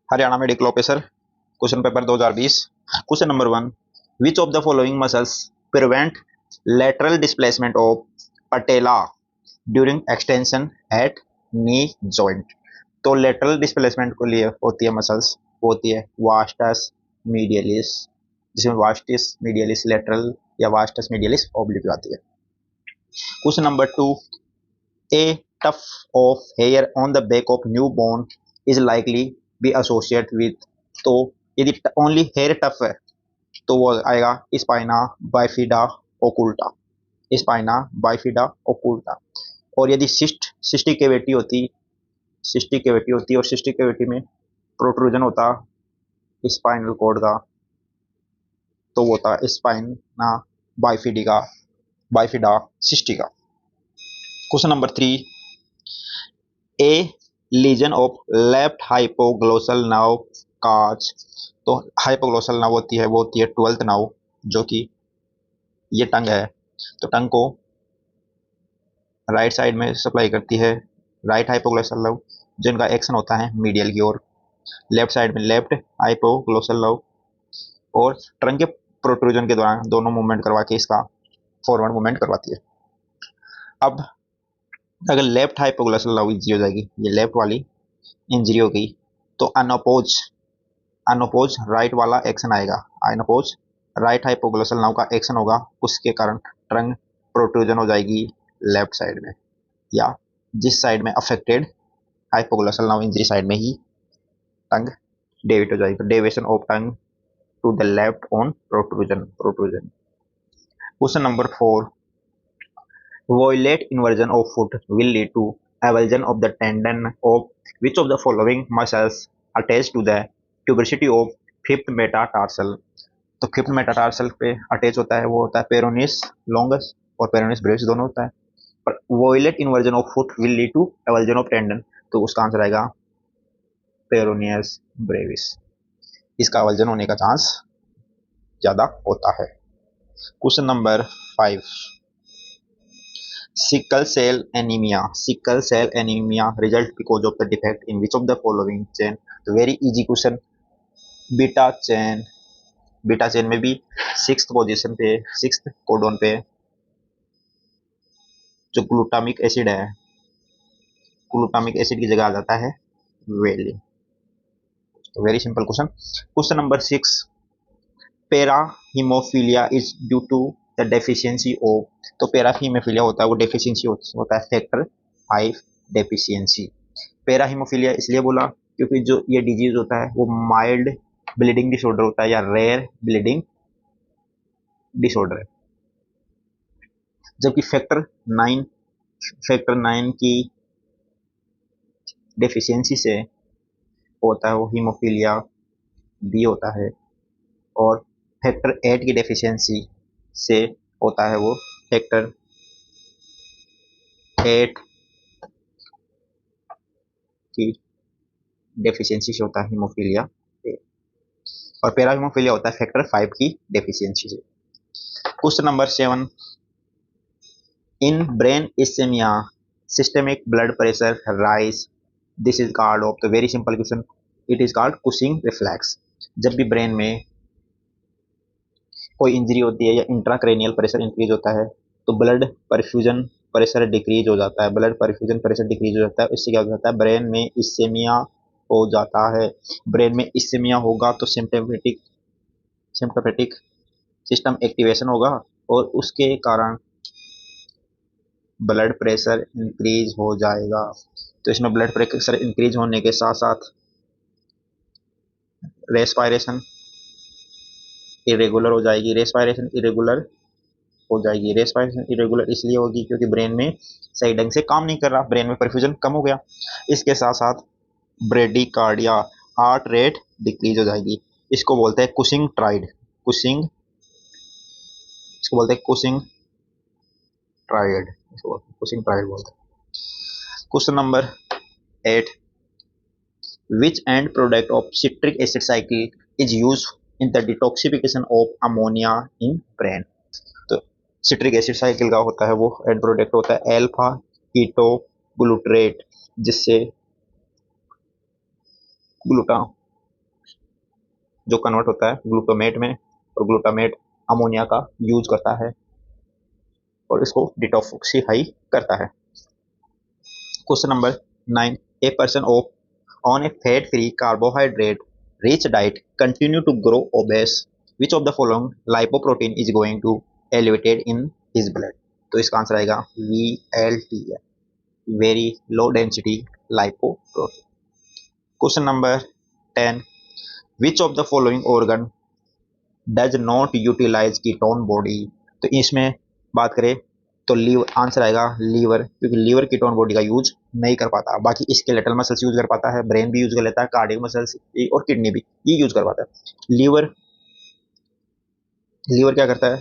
Haryana medical officer question paper 2020 question number 1 which of the following muscles prevent lateral displacement of patella during extension at knee joint। तो lateral displacement के लिए होती है muscles, वो होती है वास्टस मीडियलिस, जिसमें वास्टिस मीडियलिस लेटरल या वास्टस मीडियलिस ऑब्लिक आती है। Question number 2 a tuft of hair on the back of newborn is likely be associate with. तो यदि ओनली हेयर टफ है तो वो आएगा spina bifida occulta, spina bifida occulta. और यदि सिस्टिक कैविटी होती और सिस्टिक कैविटी में प्रोट्रूजन होता स्पाइनल कॉर्ड का, तो वो होता spina bifida cystica. Question number 3 A legion of left hypoglossal nerve cause. तो हाइपोग्लोसल नर्व होती है, वो होती है 12th नर्व, जो कि ये टंग है, तो टंग को राइट साइड में सप्लाई करती है राइट हाइपोग्लोसल नर्व, जिनका एक्शन होता है मीडियल की ओर, लेफ्ट साइड में लेफ्ट हाइपोग्लोसल नर्व, और टंग के प्रोट्रूजन के दौरान दोनों मूवमेंट करवा के इसका फॉरवर्ड मूवमेंट करवाती है। अब अगर लेफ्ट हाइपोग्लोसल नर्व इंजरी हो जाएगी, ये लेफ्ट वाली इंजरी हो गई, तो अनअपोज राइट वाला एक्शन आएगा, अनअपोज राइट हाइपोग्लोसल नर्व का एक्शन होगा, उसके कारण टंग प्रोट्रूजन हो जाएगी लेफ्ट साइड में, या जिस साइड में affected hypoglossal nerve injury side में ही टंग डेविएट हो जाएगी। तो deviation of tongue to the left on protrusion. Question number 4 violate inversion of foot will lead to avulsion of the tendon of which of the following muscles attached to the tuberosity of fifth metatarsal। तो fifth metatarsal पे attach होता है, वो होता है peroneus longus और peroneus brevis दोनों होता है। पर violate inversion of foot will lead to avulsion of tendon, तो उसका आंसर आएगा पेरोनियस ब्रेविस, इसका एवल्जन होने का चांस ज्यादा होता है। Question number 5 sickle cell anemia result because of the defect in which of the following chain। तो very easy question, beta chain में भी सिक्स्थ पोजीशन पे, सिक्स्थ कोडोन पे जो ग्लूटामिक एसिड है, ग्लूटामिक एसिड की जगह आ जाता है वेलिन। तो very simple question. Question number 6 para haemophilia is due to the deficiency of. तो पैरा हीमोफीलिया होता है, वो डेफिशिएंसी होता है फैक्टर 5 डेफिशिएंसी। पैरा हीमोफीलिया इसलिए बोला क्योंकि जो ये डिजीज होता है वो माइल्ड ब्लीडिंग डिसऑर्डर होता है या रेयर ब्लीडिंग डिसऑर्डर है, जबकि फैक्टर 9 की डेफिशिएंसी से होता है वो हीमोफीलिया बी होता है, और फैक्टर 8 की डेफिशिएंसी से होता है वो फैक्टर 8 की डेफिशिएंसी से होता है हीमोफीलिया ए, और पैरा हीमोफीलिया होता है फैक्टर 5 की डेफिशिएंसी से। Question number 7 in brain ischemia systemic blood pressure rise this is called of. तो very simple question, it is called Cushing reflex. जब भी ब्रेन में कोई इंजरी होती है या इंट्राक्रेनियल प्रेशर इंक्रीज होता है तो ब्लड परफ्यूजन प्रेशर डिक्रीज हो जाता है, ब्लड परफ्यूजन प्रेशर डिक्रीज हो जाता है, इससे क्या हो जाता है ब्रेन में इस्केमिया हो जाता है। ब्रेन में इस्केमिया होगा तो सिम्पथेटिक सिस्टम एक्टिवेशन होगा और उसके कारण ब्लड प्रेशर इंक्रीज हो जाएगा। तो इसमें ब्लड प्रेशर इंक्रीज होने के साथ साथ रेस्पायरेशन इरेगुलर हो जाएगी। रेस्पायरेशन इरेगुलर इसलिए होगी क्योंकि ब्रेन में सही ढंग से काम नहीं कर रहा, ब्रेन में परफ्यूजन कम हो गया। इसके साथ साथ ब्रेडिकार्डिया हार्ट रेट डिक्रीज हो जाएगी। इसको बोलते हैं कुशिंग ट्राइड, इसको बोलते हैं कुशिंग ट्राइड बोलते हैं। Question number 8 which end product of citric acid cycle is used in the detoxification of ammonia in brain। तो सिट्रिक एसिड साइकिल का होता है वो एंड प्रोडक्ट होता है अल्फा कीटो ग्लूटरेट, जिससे जो कन्वर्ट होता है ग्लूटामेट में, और ग्लूटामेट अमोनिया का यूज करता है और इसको डिटॉक्सिफाई करता है। Question number 9, a person of on a fat-free carbohydrate-rich diet continue to grow obese. Which of the following lipoprotein is going to elevated in his blood? तो इसका आंसर आएगा VLT है, very low density lipoprotein. Question number 10. Which of the following organ does not utilize ketone body? तो इसमें बात करें तो liver answer आएगा लीवर, क्योंकि लीवर कीटोन बॉडी का यूज नहीं कर पाता। बाकी स्केलेटल मसल्स यूज कर पाता है, ब्रेन भी यूज कर लेता है, कार्डियक मसल्स और किडनी भी ये यूज कर पाता है। लीवर क्या करता है?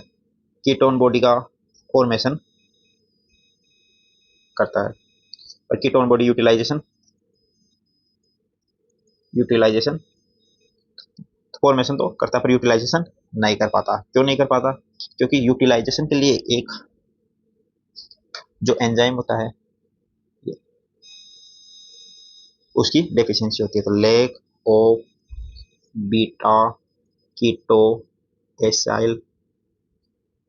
कीटोन बॉडी का फॉर्मेशन करता है, और कीटोन बॉडी यूटिलाइजेशन फॉर्मेशन तो करता है पर यूटिलाइजेशन नहीं कर पाता। क्यों नहीं कर पाता? क्योंकि यूटिलाइजेशन के लिए एक जो एंजाइम होता है उसकी डेफिशिएंसी होती है। तो lack of beta keto acyl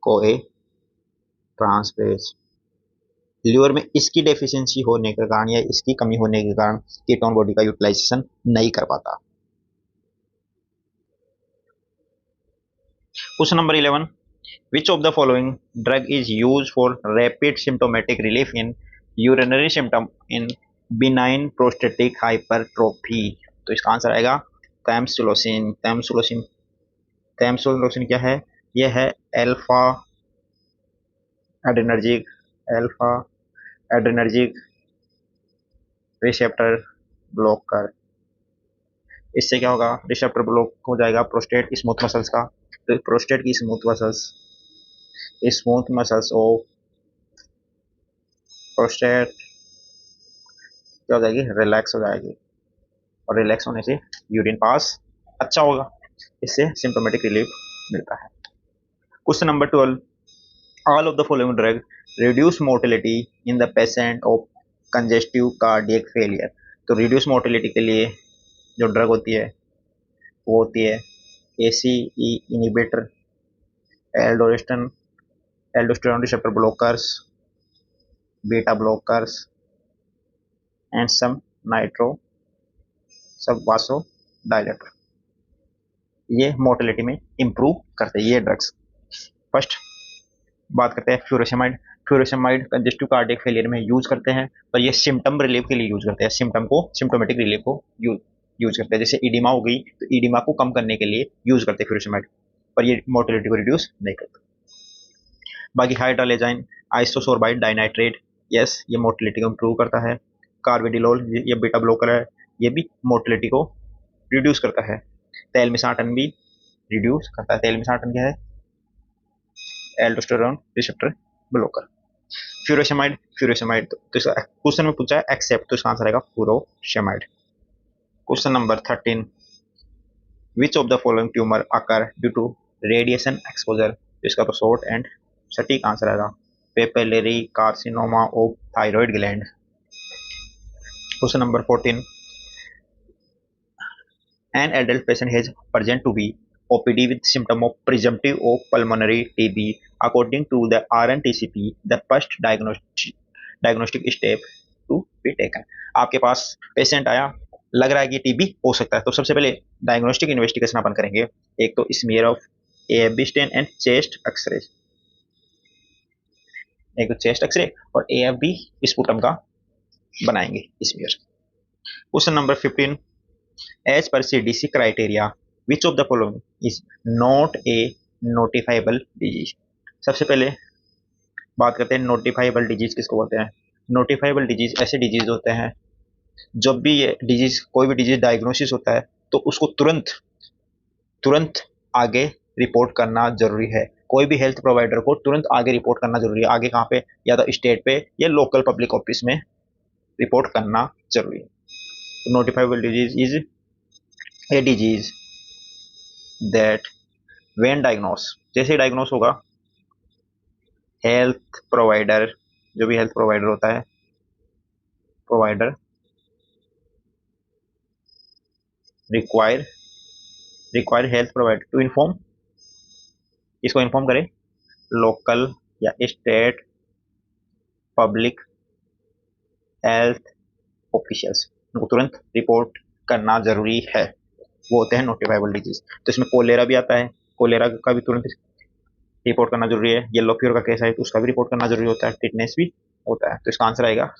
CoA transferase, liver में इसकी डेफिशिएंसी होने के कारण या इसकी कमी होने के कारण कीटोन बॉडी का यूटिलाइजेशन नहीं कर पाता। Question number 11, which of the following drug is used for rapid symptomatic relief in urinary symptom in benign prostatic hypertrophy? तो इसका आंसर आएगा तैमसुलोसिन। तैमसुलोसिन क्या है? यह है अल्फा एड्रेनर्जिक रिसेप्टर ब्लॉकर। इससे क्या होगा? रिसेप्टर ब्लॉक हो जाएगा प्रोस्टेट स्मूथ मसल्स का। तो प्रोस्टेट की स्मूथ मसल्स ऑफ प्रोस्टेट क्या हो जाएगी? रिलैक्स हो जाएगी, और रिलैक्स होने से यूरिन पास अच्छा होगा, इससे सिम्टोमेटिक रिलीफ मिलता है। Question number 12, all of the following drug reduce mortality in the patient of congestive cardiac failure. तो रिड्यूस मोर्टेलिटी के लिए जो ड्रग होती है वो होती है ACE inhibitor, aldosterone receptor blockers, beta blockers and some vasodilator. ये मोर्टेलिटी में इंप्रूव करते हैं ये ड्रग्स। फर्स्ट बात करते हैं फ्यूरोसेमाइड कंजेस्टिव कार्डियक फेलियर में यूज करते हैं, पर ये सिम्टम रिलीफ के लिए यूज करते हैं, सिम्टोमेटिक रिलीफ को यूज करते हैं। जैसे ईडिमा हो गई तो ईडिमा को कम करने के लिए यूज करते हैं फ्यूरोसेमाइड, पर ये मोर्टेलिटी को रिड्यूस नहीं करते। बाकी हाइड्रोलेजाइन आइसोसोर्बाइड डाइनाइट्रेट, यस ये मोर्टेलिटी को इंप्रूव करता है। कार्वेडिलोल ये बीटा ब्लॉकर है, ये भी मोर्टेलिटी को रिड्यूस करता है। तेलमिसाटन भी रिड्यूस करता है। तेलमिसाटन क्या है? Aldosterone receptor blocker. फ्यूरोसेमाइड तो क्वेश्चन में पूछा है एक्सेप्ट, तो इसका आंसर आएगा furosemide. Question number 13, which of the following tumour occur due to radiation exposure. तो इसका तो शॉर्ट एंड सटीक आंसर आएगा papillary carcinoma of thyroid gland. Question number 14, an adult patient has present to be OPD with symptom of presumptive of pulmonary TB. According to the RNTCP, the first diagnostic step to be taken. आपके पास patient आया, लग रहा है कि TB हो सकता है, तो सबसे पहले डायग्नोस्टिक इन्वेस्टिगेशन अपन करेंगे। एक तो smear of AFB stain and chest x-ray, एक तो चेस्ट एक्सरे और AFB स्पुटम का बनाएंगे smear. Question number 15, as per CDC criteria, which of the following is not a notifiable disease? सबसे पहले बात करते हैं नोटिफाइबल डिजीज किसको बोलते हैं। नोटिफाइबल डिजीज ऐसे डिजीज होते हैं जब भी ये डिजीज कोई भी डिजीज डायग्नोसिस होता है तो उसको तुरंत आगे रिपोर्ट करना जरूरी है। कोई भी हेल्थ प्रोवाइडर को तुरंत आगे रिपोर्ट करना जरूरी है। आगे कहाँ पे? या तो स्टेट पे या लोकल पब्लिक ऑफिस में रिपोर्ट करना जरूरी है। Notifiable disease is a disease that when diagnosed, जैसे डायग्नोस होगा हेल्थ प्रोवाइडर, जो भी हेल्थ प्रोवाइडर होता है, provider require require health provider to inform, इसको इन्फॉर्म करें लोकल या स्टेट पब्लिक हेल्थ ऑफिशियल्स, उनको तुरंत रिपोर्ट करना जरूरी है, वो होते हैं नोटिफाइबल डिजीज। तो इसमें कोलेरा भी आता है, कोलेरा का भी तुरंत रिपोर्ट करना जरूरी है। येलो फीवर का केस है तो उसका भी रिपोर्ट करना जरूरी होता है, टिटनेस भी होता है। तो इसका आंसर आएगा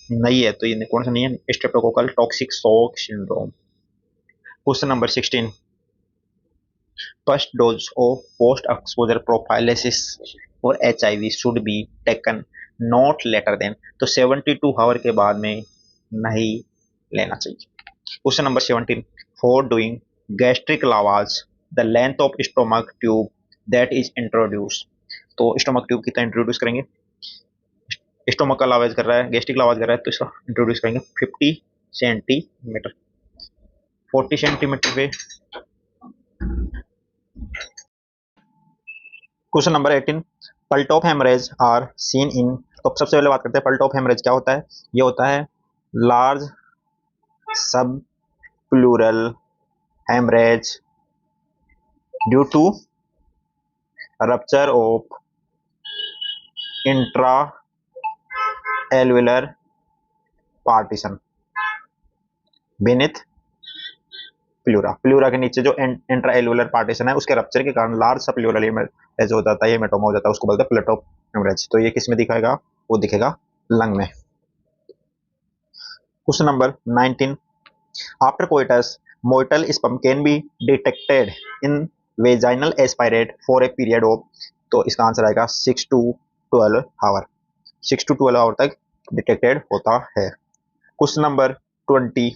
नहीं है, तो ये कौन सा नहीं है, streptococcal toxic shock syndrome. Question number 16, first dose of post exposure prophylaxis और HIV should be taken not later than, तो 72 आवर के बाद में नहीं लेना चाहिए। Question number 17, for doing gastric lavage the length of stomach tube that is introduce, तो stomach tube कितना इंट्रोड्यूस करेंगे, स्टोमक का लावाज कर रहा है, गैस्ट्रिक लावाज कर रहा है, तो इसका इंट्रोड्यूस करेंगे 50 सेंटीमीटर, 40 सेंटीमीटर पे। क्वेश्चन नंबर 18, पल्ट of haemorrhage are seen in, तो सबसे पहले बात करते हैं पल्ट ऑफ हेमरेज क्या होता है। ये होता है large sub pleural haemorrhage due to rupture of intra alveolar partition beneath pleura, pleura के नीचे जो इंट्रा एल्वेलर पार्टीशन है उसके रप्चर के कारण लार्ज सा प्लूरल हेमरेज हो जाता है, हेमेटोमा हो जाता है, उसको बोलते हैं प्लेट ऑफ हेमरेज। तो ये किस में दिखाएगा, वो दिखेगा लंग में। Question number 19, after coitus motile sperm can be detected in vaginal aspirate for a period of, तो इसका आंसर आएगा 6 to 12 आवर, 6 to 12 आवर तक डिटेक्टेड होता है। Question number 20,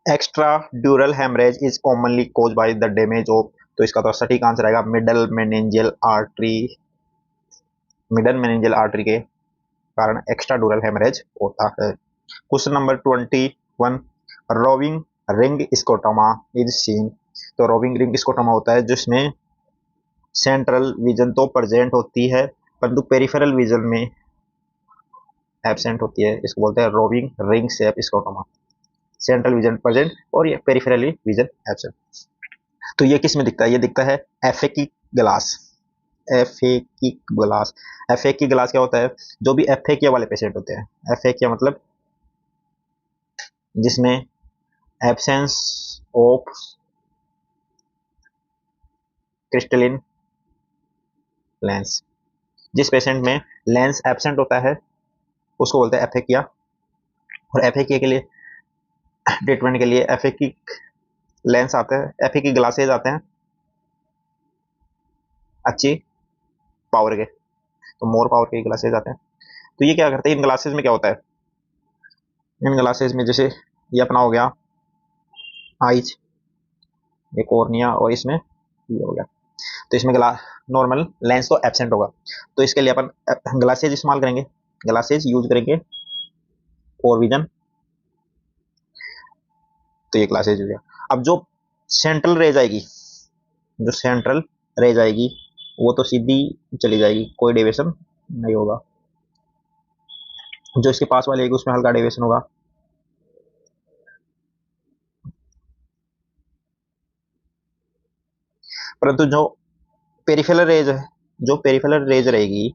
extra dural haemorrhage is commonly cause by the damage of, तो इसका तो सटीक आंसर आएगा middle meningeal artery, middle meningeal artery के कारण एक्स्ट्रा ड्यूरल हेमरेज होता है। Question number 21, roving ring scotoma is seen, तो रोविंग रिंग स्कोटोमा होता है जिसमें सेंट्रल विजन तो प्रेजेंट होती है परंतु पेरिफेरल विजन में एब्सेंट होती है, इसको बोलते हैं roving ring shape scotoma, central vision present और ये पेरिफेरली विजन एब्सेंट। तो ये किस में दिखता है, ये दिखता है एफेकी ग्लास, एफेकी ग्लास। एफेकी ग्लास क्या होता है, जो भी एफेकिया वाले पेशेंट होते हैं, एफेकिया मतलब जिसमें एब्सेंस ऑफ क्रिस्टलिन लेंस, जिस पेशेंट में लेंस एब्सेंट होता है उसको बोलते हैं एफेकिया। और एफेकिया के लिए ट्रीटमेंट के लिए एफेकिक लेंस आते हैं, एफेकिक ग्लासेज आते हैं अच्छी पावर के, तो मोर पावर के ग्लासेज आते हैं। तो ये क्या करते हैं, इन ग्लासेज में क्या होता है, इन ग्लासेज में जैसे ये अपना हो गया आइज, ये कॉर्निया और इसमें ये हो गया, तो इसमें नॉर्मल लेंस तो एब्सेंट होगा, तो इसके लिए अपन ग्लासेज इस्तेमाल करेंगे, ग्लासेज यूज करेंगे फॉर विजन, तो ये ग्लासेज हो गया। अब जो सेंट्रल रेज आएगी, जो सेंट्रल रेज आएगी वो तो सीधी चली जाएगी, कोई डेविएशन नहीं होगा, जो इसके पास वाली आएगी उसमें हल्का डेविएशन होगा। परंतु जो पेरिफेरल रेज है, जो पेरिफेरल रेज रहेगी,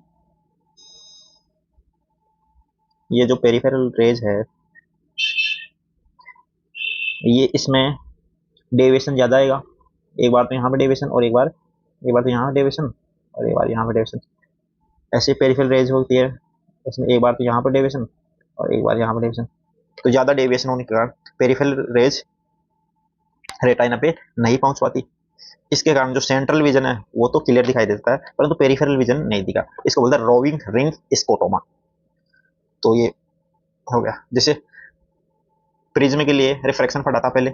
ये जो पेरिफेरल रेज है ये इसमें डेविएशन ज्यादा आएगा, एक बार तो यहाँ पे डेविएशन और एक बार तो यहाँ डेविएशन और एक बार यहाँ पे डेविएशन, ऐसे पेरिफेरल रेज होती है, इसमें एक बार तो यहाँ पर डेविएशन और एक बार यहाँ पर डेविएशन, तो ज्यादा डेविएशन होने के कारण पेरिफेरल रेज रेटाइना पे नहीं पहुंच पाती, इसके कारण जो सेंट्रल विजन है वो तो क्लियर दिखाई देता है परंतु पेरिफेरल विजन नहीं दिखा, इसको बोलते हैं रोविंग रिंग स्कोटोमा। तो ये हो गया, जैसे प्रिज्म के लिए रिफ्रैक्शन पढ़ा था पहले,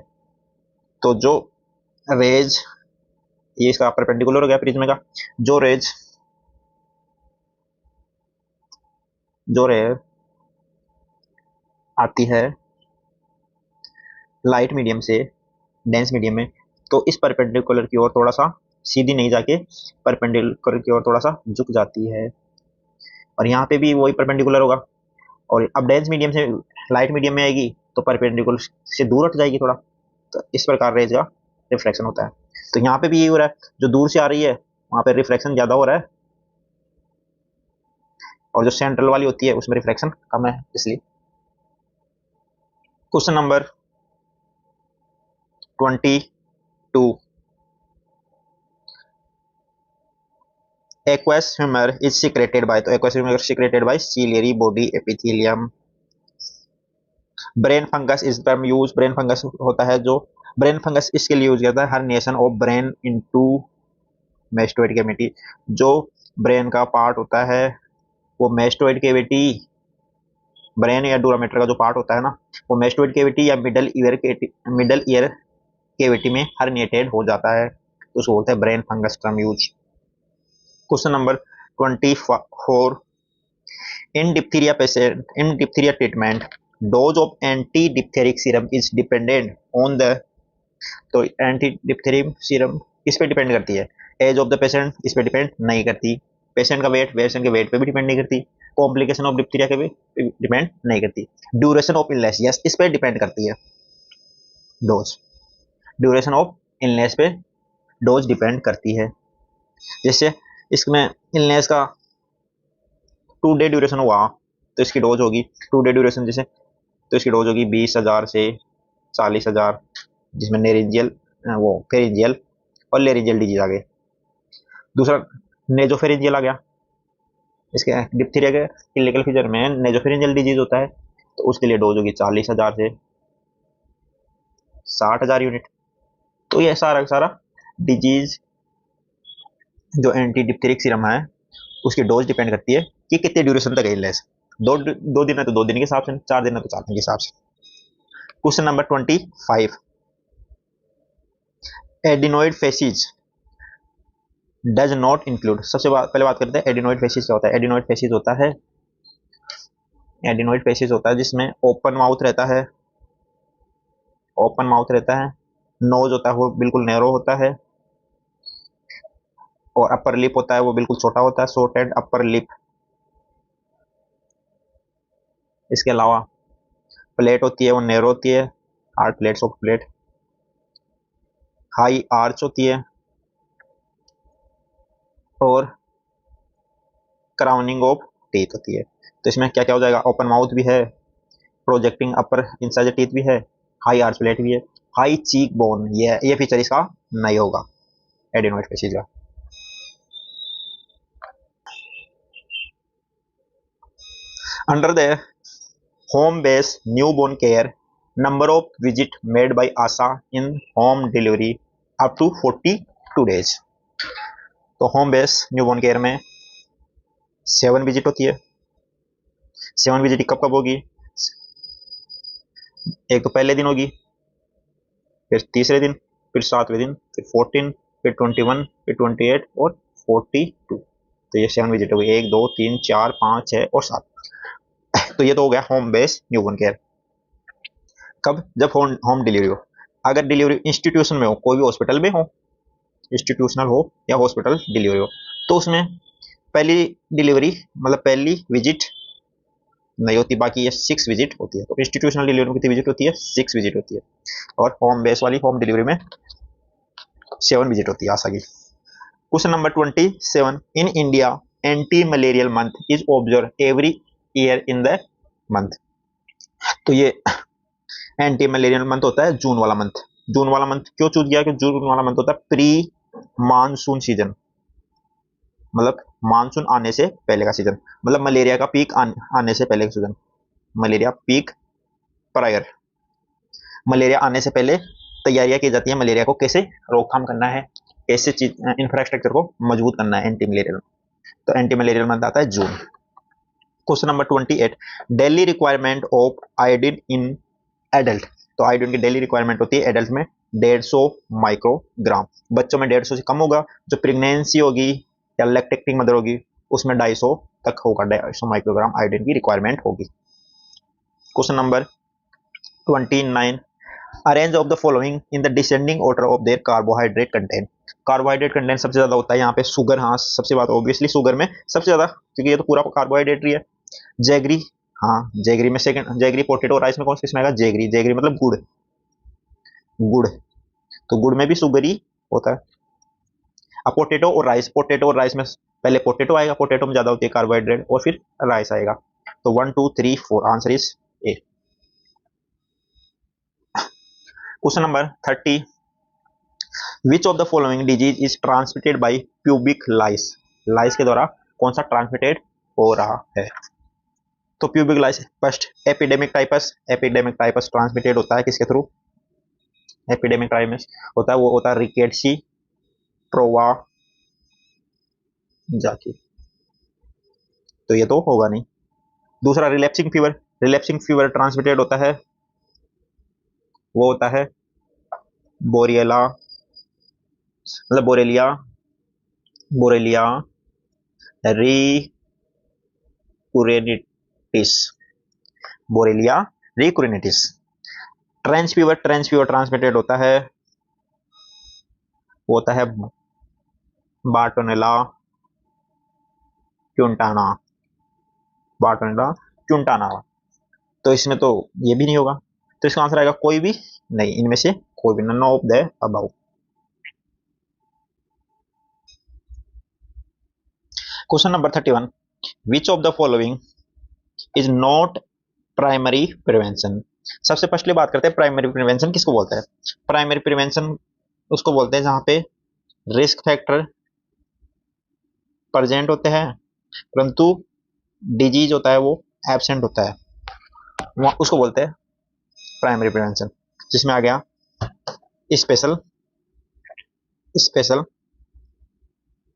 तो जो रेज, ये इसका परपेंडिकुलर हो गया प्रिज्म का, जो रेज आती है लाइट मीडियम से डेंस मीडियम में, तो इस परपेंडिकुलर की ओर थोड़ा सा सीधी नहीं जाके परपेंडिकुलर की ओर थोड़ा सा झुक जाती है, और यहाँ पे भी वही परपेंडिकुलर होगा, और अब डेंस मीडियम से लाइट मीडियम में आएगी तो परपेंडिकुलर से दूर हट जाएगी थोड़ा, तो इस प्रकार रेज का रिफ्लेक्शन होता है। तो यहाँ पे भी यही हो रहा है, जो दूर से आ रही है वहां पे रिफ्लेक्शन ज्यादा हो रहा है, और जो सेंट्रल वाली होती है उसमें रिफ्लेक्शन कम है, इसलिए। Question number 22, aqueous humor is secreted by, तो aqueous humor secreted by ciliary body epithelium। Brain fungus is term use, brain fungus होता है जो, ब्रेन फंगस इसके लिए यूज किया जाता है herniation of brain into mastoid cavity. जो ब्रेन का पार्ट होता है वो मेस्टोइड कैविटी, ब्रेन या डूरामेटर का जो पार्ट होता है ना, वो मेस्टोइड कैविटी या मिडल ईयर कैविटी में हर्निएटेड हो जाता है, तो उसको बोलते हैं brain fungus term use. Question number 24, in diphtheria patient, in diphtheria treatment dose of anti diphtheric serum is dependent on the, तो एंटी डिप्थेरिक सीरम किस पे डिपेंड करती है? एज ऑफ द पेशेंट इस पे डिपेंड नहीं करती, पेशेंट का वेट, पेशेंट के वेट पे भी डिपेंड नहीं करती, कॉम्प्लिकेशन ऑफ डिप्थीरिया के भी डिपेंड नहीं करती, ड्यूरेशन ऑफ इलनेस, यस इस पे डिपेंड करती है डोज, ड्यूरेशन ऑफ इलनेस पे डोज डिपेंड करती है। जैसे इसमें इलनेस का 2 डे ड्यूरेशन हुआ तो इसकी डोज होगी 2 डे ड्यूरेशन, जैसे तो इसकी डोज होगी 20,000 से 40,000, जिसमें नेरेंजियल वो फेरेंजियल और लेरेंजियल डिजीज आ गए। दूसरा नेजोफेरेंजियल आ गया, इसके डिप्थीरिया के क्लिनिकल फीचर में नेजोफेरेंजियल डिजीज होता है, तो उसके लिए डोज होगी 40,000 से 60,000 यूनिट। तो ये सारा सारा डिजीज जो एंटी डिप्थीरिक सीरम है उसकी डोज डिपेंड करती है कि कितने ड्यूरेशन तक है इलनेस, 2 दिन है तो 2 दिन के हिसाब से, 4 दिन है तो 4 दिन के हिसाब से। Question number 25, adenoid faces does not include, सबसे पहले बात करते हैं एडिनोइड फेसिस क्या होता है। एडिनोइड फेसिस होता है, एडिनोइड फेसिस होता है जिसमें ओपन माउथ रहता है, ओपन माउथ रहता है, नोज होता है वो बिल्कुल नैरो होता है, और अपर लिप होता है वो बिल्कुल छोटा होता है, शॉर्ट एंड अपर लिप। इसके अलावा प्लेट होती है वो नैरो होती है, 8 plates of plate, high arch होती है, और क्राउनिंग ऑफ टीथ होती है। तो इसमें क्या क्या हो जाएगा, ओपन माउथ भी है, प्रोजेक्टिंग अपर इंसाइजर टीथ भी है, हाई आर्च प्लेट भी है, हाई चीक बोन, ये फीचर इसका नहीं होगा एडिनोइड फेसिस का। Under the home base newborn care number of visit made by ASHA in home delivery up to 42 days. तो होम बेस न्यूबॉर्न केयर में 7 विजिट होती है। 7 विजिट कब कब होगी, एक तो पहले दिन होगी, फिर तीसरे दिन, फिर 7वें दिन, फिर 14, फिर 21, फिर 28 और 42। तो ये 7 विजिट होगी, 1 2 3 4 5 6 और 7। तो ये तो हो गया होम बेस न्यूबॉर्न केयर। कब, जब होम डिलीवरी हो। अगर डिलीवरी इंस्टीट्यूशन में हो, कोई भी हॉस्पिटल में हो, इंस्टीट्यूशनल हो या हॉस्पिटल डिलीवरी हो, तो उसमें पहली डिलीवरी मतलब पहली विजिट नहीं होती, बाकी ये 6 विजिट होती है। तो इंस्टीट्यूशनल डिलीवरी में कितनी विजिट होती है, 6 विजिट होती है, और होम बेस वाली होम डिलीवरी में 7 विजिट होती है आशा की। Question number 27, in India anti malarial month is observe every year in the month. तो ये एंटी मलेरियल मंथ होता है जून वाला मंथ। जून वाला मंथ क्यों चूज किया, कि जून वाला मंथ होता है प्री मानसून सीजन, मतलब मानसून आने से पहले का सीजन, मतलब मलेरिया का पीक आने से पहले का season, malaria peak prior, malaria आने से पहले तैयारियां की जाती है, मलेरिया को कैसे रोकथाम करना है, कैसे इंफ्रास्ट्रक्चर को मजबूत करना है एंटी मलेरियल। तो एंटी मलेरियल मंथ आता है जून। Question number 28, daily requirement of iodine in adult. तो आयोडीन की डेली रिक्वायरमेंट होती है एडल्ट में 150 माइक्रोग्राम, बच्चों में 150 से कम होगा, जो प्रेगनेंसी होगी या लैक्टेटिंग मदर होगी उसमें 250 तक होगा, 250 माइक्रोग्राम आयोडीन की रिक्वायरमेंट होगी। Question number 29, arrange of the following in the descending order of their carbohydrate content. Carbohydrate content सबसे ज्यादा होता है यहाँ पे शुगर, हाँ सबसे बात ऑब्वियसली शुगर में सबसे ज्यादा, क्योंकि ये तो पूरा कार्बोहाइड्रेट ही है। जैगरी, हाँ जैगरी में सेकंड, जैगरी पोटैटो राइस में कौन सा किस्म आएगा, जैगरी, जैगरी मतलब गुड़, गुड़, तो गुड़ में भी शुगर ही होता है। अब पोटेटो और राइस, पोटेटो और राइस में पहले पोटेटो आएगा, पोटेटो में ज्यादा होती है कार्बोहाइड्रेट, और फिर राइस आएगा। तो 1 2 3 4 answer is A. Question number 30, which of the following disease is transmitted by pubic lice, lice के द्वारा कौन सा ट्रांसमिटेड हो रहा है? तो pubic lice first epidemic typhus, epidemic typhus transmitted होता है किसके थ्रू? एपिडेमिक टाइपस होता है वो होता है रिकेट्सी प्रोवा जाकी, तो ये तो होगा नहीं। दूसरा relapsing fever, relapsing fever transmitted होता है, वो होता है बोरियला, मतलब Borrelia, Borrelia recurrentis, Borrelia recurrentis. Trench fever, trench fever transmitted होता है, वो होता है बार्टोनेला क्यूंटाना, बार्टोनेला क्यूंटाना। तो इसमें तो ये भी नहीं होगा, तो इसका आंसर आएगा कोई भी नहीं, इनमें से कोई भी, none of the above. Question number 31, which of the following is not primary prevention. सबसे पहले बात करते हैं प्राइमरी प्रिवेंशन किसको बोलते हैं। प्राइमरी प्रिवेंशन उसको बोलते हैं जहां पे रिस्क फैक्टर प्रेजेंट होते हैं परंतु डिजीज होता है वो एब्सेंट होता है, उसको बोलते हैं प्राइमरी प्रिवेंशन। जिसमें आ गया special, special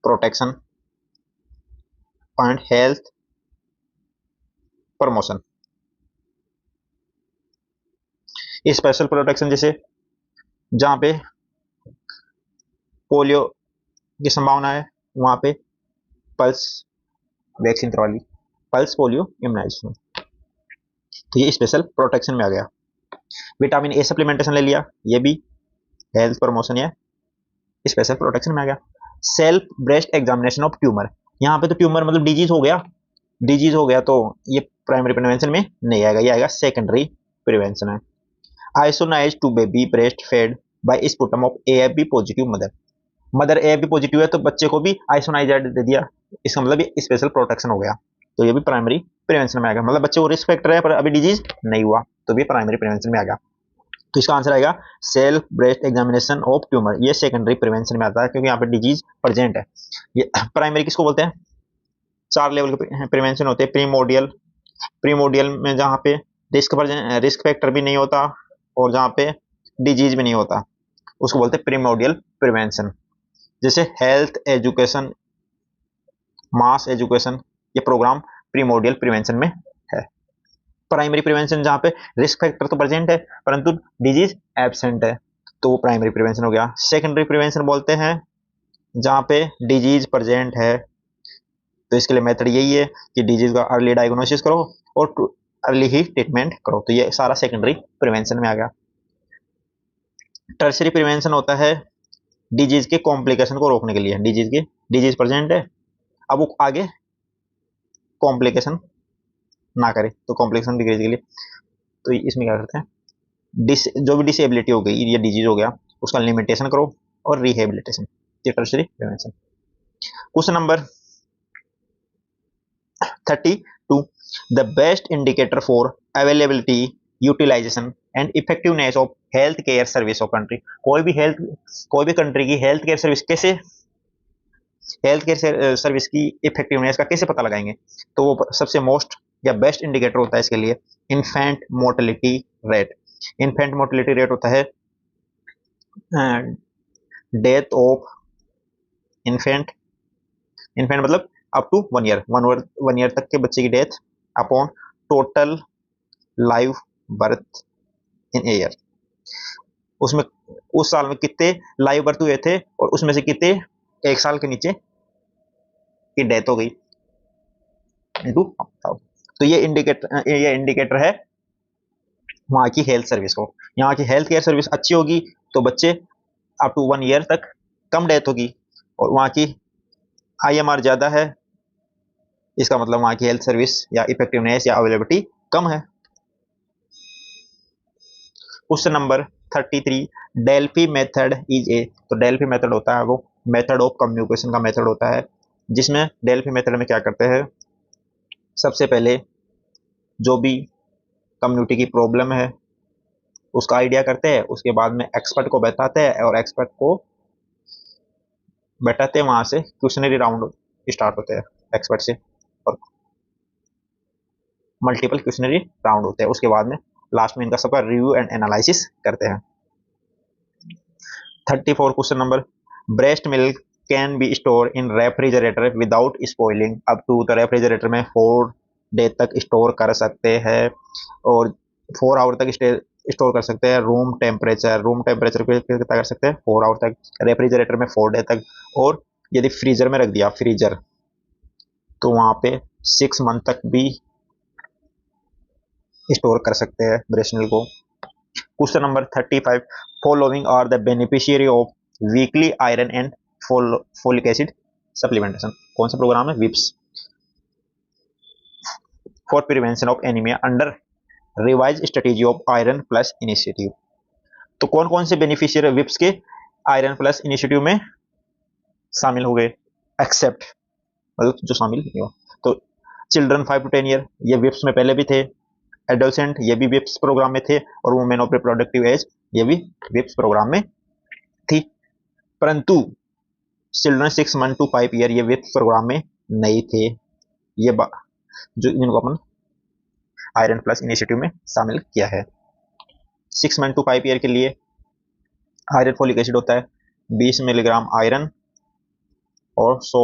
protection and health promotion. Special protection जैसे जहां पे पोलियो की संभावना है वहां पे पल्स वैक्सीन करवा ली, पल्स पोलियो इम्यूनाइजेशन, तो ये स्पेशल प्रोटेक्शन में आ गया। विटामिन ए सप्लीमेंटेशन ले लिया, ये भी हेल्थ प्रमोशन या स्पेशल प्रोटेक्शन में आ गया। Self breast examination of tumour, यहाँ पे तो ट्यूमर मतलब डिजीज हो गया, डिजीज हो गया तो ये प्राइमरी प्रिवेंशन में नहीं आएगा, ये आएगा सेकेंडरी प्रिवेंशन है। Isoniazid to baby breast fed by sputum of AFB positive mother, mother AFB positive है तो बच्चे को भी आइसोनाइजाइड दे दिया, इसका मतलब ये स्पेशल प्रोटेक्शन हो गया, तो ये भी प्राइमरी प्रिवेंशन में आएगा। मतलब बच्चे को रिस्क फैक्टर है पर अभी डिजीज नहीं हुआ तो भी प्राइमरी प्रिवेंशन में आ गया। तो इसका आंसर आएगा self breast examination of tumour, ये सेकेंडरी प्रिवेंशन में आता है क्योंकि यहाँ पे डिजीज प्रेजेंट है। ये प्राइमरी किसको बोलते हैं? 4 लेवल के प्रिवेंशन होते हैं। प्रीमोडियल, प्रीमोडियल में जहाँ पे रिस्क फैक्टर भी नहीं होता और जहाँ पे डिजीज भी नहीं होता उसको बोलते हैं प्रीमोडियल प्रिवेंशन। जैसे हेल्थ एजुकेशन, मास एजुकेशन, ये प्रोग्राम प्रीमोडियल प्रिवेंशन में है। प्राइमरी प्रिवेंशन जहाँ पे रिस्क फैक्टर तो प्रेजेंट है परंतु डिजीज एब्सेंट है, तो वो प्राइमरी प्रिवेंशन हो गया। सेकेंडरी प्रिवेंशन बोलते हैं जहाँ पे डिजीज प्रेजेंट है, तो इसके लिए मेथड यही है कि डिजीज का अर्ली डायग्नोसिस करो और अर्ली ही ट्रीटमेंट करो, तो ये सारा सेकेंडरी प्रिवेंशन में आ गया। टर्शरी प्रिवेंशन होता है डिजीज के कॉम्प्लिकेशन को रोकने के लिए, डिजीज प्रेजेंट है अब वो आगे कॉम्प्लिकेशन ना करे, तो कॉम्प्लिकेशन डिक्रीज के लिए तो इसमें क्या करते हैं, जो भी डिसेबिलिटी हो गई या डिजीज हो गया उसका लिमिटेशन करो और रिहेबिलिटेशन, ये tertiary prevention. Question number 32, the best indicator for availability, utilization and effectiveness of health care service of country। कोई भी कंट्री की हेल्थ केयर सर्विस कैसे, हेल्थ केयर सर्विस की इफेक्टिवनेस का कैसे पता लगाएंगे, तो वो सबसे मोस्ट या बेस्ट इंडिकेटर होता है इसके लिए infant mortality rate. Infant mortality rate होता है डेथ ऑफ इन्फेंट, इन्फेंट मतलब अप टू 1 ईयर, 1 ईयर तक के बच्चे की death upon total live birth in year, उसमें उस साल में कितने लाइव बर्थ हुए थे और उसमें से कितने 1 साल के नीचे की डेथ हो गई इनटू, तो ये इंडिकेटर है वहां की हेल्थ सर्विस को। यहाँ की हेल्थ केयर सर्विस अच्छी होगी तो बच्चे अप टू 1 ईयर तक कम डेथ होगी, और वहां की IMR ज्यादा है इसका मतलब वहां की हेल्थ सर्विस या इफेक्टिवनेस या अवेलेबिलिटी कम है। Question number 33 Delphi method is a, तो डेल्फी मेथड होता है वो मेथड ऑफ कम्युनिकेशन का मेथड होता है, जिसमें डेल्फी मेथड में क्या करते हैं, सबसे पहले जो भी कम्युनिटी की प्रॉब्लम है उसका आइडिया करते हैं, उसके बाद में एक्सपर्ट को बैठाते हैं और एक्सपर्ट को बैठाते हैं, वहां से क्वेश्चनरी राउंड स्टार्ट होते हैं एक्सपर्ट से, और मल्टीपल क्वेश्चनरी राउंड होते हैं, उसके बाद में लास्ट में इनका सबका रिव्यू एंड एनालिसिस करते हैं। 34 question number, breast milk can be store in refrigerator without spoiling up to, तो रेफ्रिजरेटर में 4 डे तक स्टोर कर सकते हैं और 4 आवर तक स्टोर कर सकते हैं। रूम टेम्परेचर पे कितना कर सकते हैं, 4 आवर तक, रेफ्रिजरेटर में 4 डे तक, और यदि फ्रीजर में रख दिया फ्रीजर तो वहां पे 6 मंथ तक भी स्टोर कर सकते हैं ब्रेस्ट मिल्क को। Question number 35, following are the beneficiary of weekly iron and folic acid supplementation, कौन सा प्रोग्राम है, विप्स for prevention of anaemia under revised strategy of iron plus initiative, तो कौन कौन से बेनिफिशियरी विप्स के आयरन प्लस इनिशिएटिव में शामिल हो गए, एक्सेप्ट मतलब जो शामिल नहीं हो, तो चिल्ड्रन 5 to 10 ईयर ये विप्स में पहले भी थे, एडोलसेंट ये भी विप्स प्रोग्राम में थे, और वुमेन ऑफ रिप्रोडक्टिव एज ये भी विप्स प्रोग्राम में थी, परंतु चिल्ड्रन 6 मंथ to 5 ईयर ये विप्स प्रोग्राम में नहीं थे, ये जो इनको अपन आयरन प्लस इनिशिएटिव में शामिल किया है। 6 मंथ to 5 ईयर के लिए आयरन फोलिक एसिड होता है 20 मिलीग्राम आयरन और 100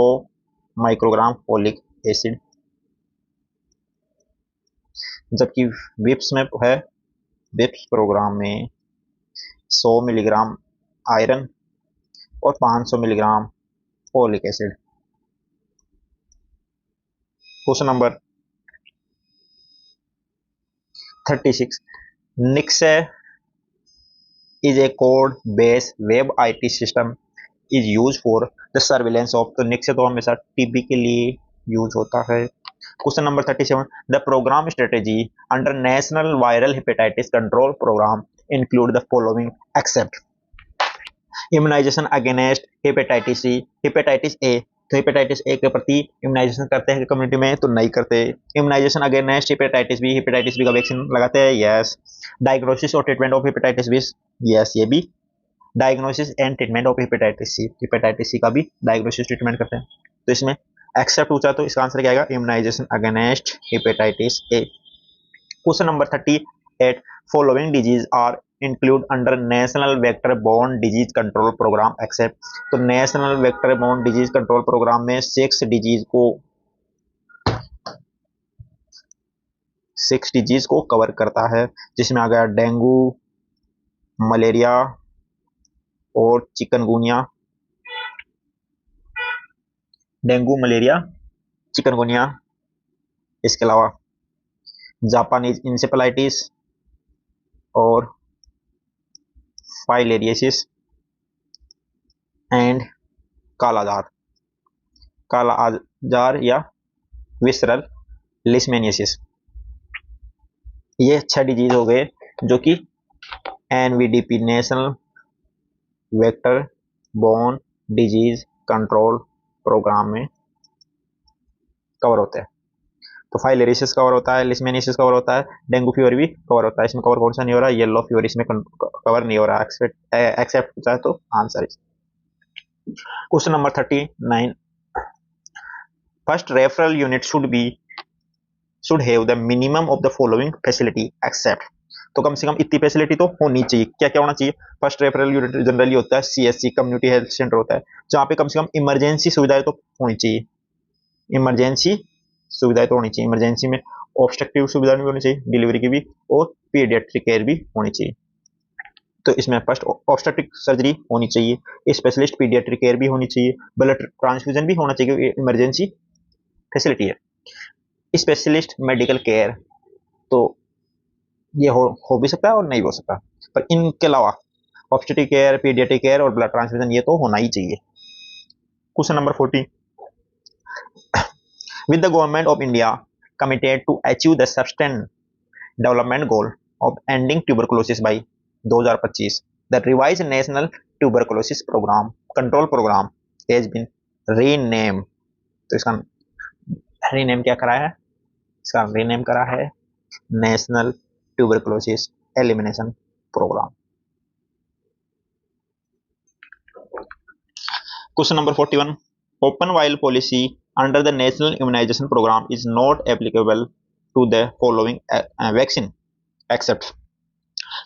माइक्रोग्राम फोलिक एसिड, जबकि विप्स में है, विप्स प्रोग्राम में 100 मिलीग्राम आयरन और 500 milligram folic acid. Question number 36, निक्से is a code based web IT system is used for the surveillance of, तो निक्से तो हमेशा टीबी के लिए यूज होता है। Question number 37, the programme strategy under national viral hepatitis control programme include the following except immunisation against hepatitis C, hepatitis A, तो hepatitis ए के प्रति इम्यूनाइजेशन करते हैं कम्युनिटी में, तो नहीं करते। इम्यूनाइजेशन अगेंस्ट हेपेटाइटिस बी का वैक्सीन लगाते हैं, यस। डायग्नोसिस और treatment of hepatitis B, yes, ये भी। Diagnosis and treatment of hepatitis C का भी डायग्नोसिस ट्रीटमेंट करते हैं, तो इसमें एक्सेप्ट पूछा तो इसका आंसर क्या आएगा, immunization against hepatitis A. Question number 38, following disease are include under national vector borne disease control program except, तो national vector borne disease control program में 6 डिजीज को कवर करता है, जिसमें आ गया डेंगू, मलेरिया और चिकनगुनिया, इसके अलावा जापानीज इंसेफेलाइटिस और फाइलेरियसिस एंड काला आजार या विसरल लिस्मेनियसिस, ये 6 डिजीज हो गए जो कि NVDP national vector borne disease control program में कवर होते हैं। तो फाइलेरियसिस कवर होता है, लिस्मेनियसिस कवर होता है, डेंगू फीवर भी कवर होता है, इसमें कवर कौन सा नहीं हो रहा, येलो फीवर इसमें कवर नहीं हो रहा, एक्सेप्ट चाहे तो answer. Question number 39, first referral unit should have the minimum of the following facility except, तो कम से कम इतनी फैसिलिटी तो होनी चाहिए, क्या क्या होना चाहिए। फर्स्ट रेफरल यूनिट जनरली होता है सीएससी कम्युनिटी हेल्थ सेंटर होता है, जहाँ पे कम से कम इमरजेंसी सुविधाएं तो होनी चाहिए, इमरजेंसी में ऑब्स्ट्रक्टिव सुविधा भी होनी चाहिए, डिलीवरी की भी, और पीडियाट्रिक केयर भी होनी चाहिए, तो इसमें फर्स्ट ऑब्स्ट्रक्टिव सर्जरी होनी चाहिए, स्पेशलिस्ट पीडियाट्रिक केयर भी होनी चाहिए, ब्लड ट्रांसफ्यूजन भी होना चाहिए, इमरजेंसी फैसिलिटी है। स्पेशलिस्ट मेडिकल केयर तो ये हो भी सकता है और नहीं हो सकता, पर इनके अलावा ऑब्स्टेट्रिक केयर, पीडियाट्रिक केयर और ब्लड ट्रांसफ्यूजन ये तो होना ही चाहिए। Question number 40, with the government of India committed to achieve the sustained development goal of ending tuberculosis by, 2025 the revise national tuberculosis programme control programme has been rename. तो इसका rename क्या करा है? इसका रीनेम करा है national tuberculosis elimination program. Question number 41 open vial policy under the national immunization program is not applicable to the following vaccine except.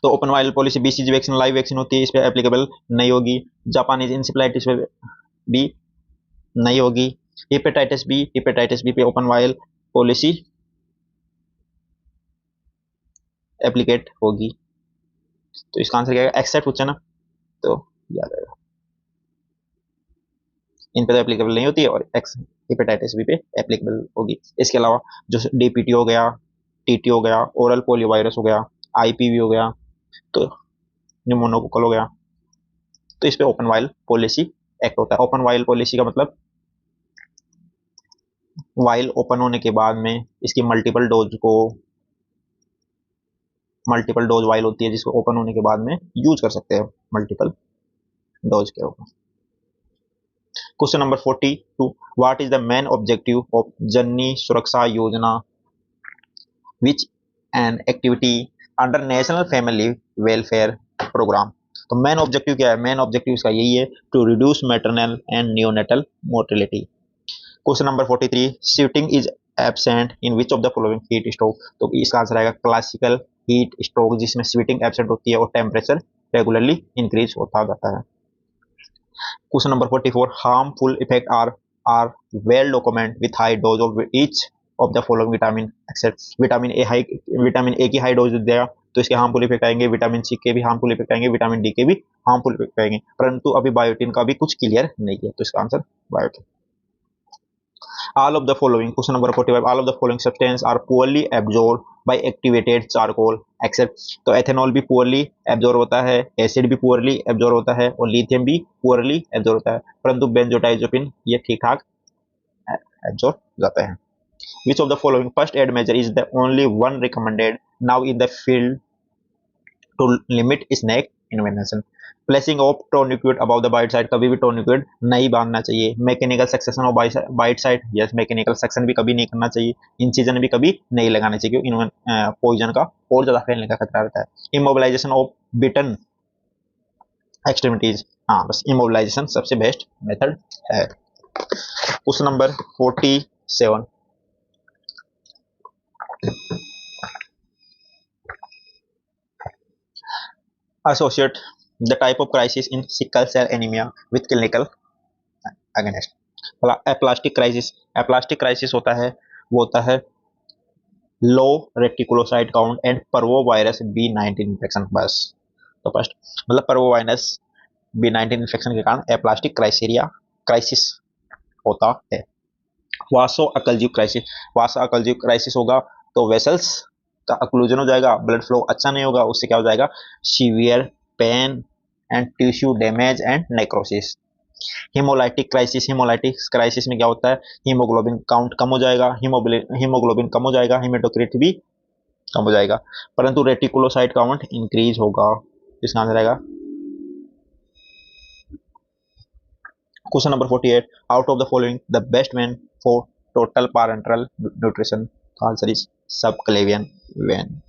तो open vial policy BCG vaccine live vaccine होती है, इस पे एप्लीकेबल नहीं होगी। Japanese encephalitis पे भी नहीं होगी। हेपेटाइटिस बी पे ओपन वाइल पॉलिसी एप्लीकेट होगी। तो इसका आंसर क्या है? एक्सेप्ट पूछा ना, तो याद आएगा। इन पे तो एप्लीकेबल नहीं होती है और एक्स हेपेटाइटिस बी पे एप्लीकेबल होगी। इसके अलावा जो डीपीटी हो गया, टीटी हो गया, ओरल पोलियो वायरस हो गया, आईपीवी हो गया, तो न्यूमोनोकोकल हो गया, तो इस पे ओपन वाइल पॉलिसी एक्ट होता है। ओपन वाइल पॉलिसी का मतलब वाइल ओपन होने के बाद में इसकी मल्टीपल डोज वाइल होती है जिसको ओपन होने के बाद में यूज कर सकते हैं मल्टीपल डोज के ऊपर। Question number 42 what is the main objective of Janani Suraksha Yojana which an activity under national family welfare program. तो मेन ऑब्जेक्टिव क्या है? मेन ऑब्जेक्टिव इसका यही है to reduce maternal and neonatal mortality. Question number 43 sweating is absent in which of the following heat stroke. तो इसका answer आएगा classical heat stroke जिसमें स्वीटिंग एब्सेंट होती है और टेम्परेचर रेगुलरली इंक्रीज होता जाता है। Question number 44 harmful effect are well document with high dose of each of the following vitamin except. Vitamin A की हाई डोज दिया तो इसके हार्मफुल इफेक्ट आएंगे, विटामिन सी के भी हार्मफुल इफेक्ट आएंगे, विटामिन डी के भी हार्मफुल इफेक्ट आएंगे, परंतु अभी बायोटिन का भी कुछ क्लियर नहीं है, तो इसका answer biotin. All of the following, question number 45, all of the following substances are poorly absorbed by activated charcoal except। तो एथेनॉल भी poorly absorb होता है, एसिड भी poorly absorb होता है और लिथियम भी poorly absorb होता है, परंतु बेंजोडाइजेपिन ये ठीक ठाक absorb जाते हैं। Which of the following first aid measure is the only one recommended now in the field to limit snake invasion? Placing of tourniquet about the bite side, कभी भी टोर्निक्यूट नहीं बांधना चाहिए। Mechanical suction of bite side, yes mechanical suction भी कभी नहीं करना चाहिए। इंसिजन भी कभी नहीं लगाना चाहिए क्योंकि पॉइजन का और ज्यादा फैलने का खतरा रहता है। इमोबिलाइजेशन ऑफ बिटन एक्सट्रीमिटीज, हाँ बस इमोबिलाइजेशन सबसे बेस्ट मेथड है। Question number 47 associate the type of crisis in sickle cell anemia with clinical agonist। Aplastic crisis होता है, वो होता है low reticulocyte count and parvovirus B19 infection. बस तो फर्स्ट मतलब पर्वोवायरस B19 इन्फेक्शन के कारण एप्लास्टिक क्राइसिस होता है। वासो अकल्जीव क्राइसिस होगा तो वेसल्स का अक्लूजन हो जाएगा, ब्लड फ्लो अच्छा नहीं होगा, उससे क्या हो जाएगा? Severe pain and tissue damage and necrosis. Haemolytic crisis में क्या होता है? हीमोग्लोबिन काउंट कम हो जाएगा, हीमोग्लोबिन कम हो जाएगा, हीमेटोक्रिट भी कम हो जाएगा, परंतु रेटिकुलोसाइट काउंट इंक्रीज होगा। इसका आंसर आएगा question number 48 out of the following the best vein for total parenteral nutrition. Answer is subclavian vein.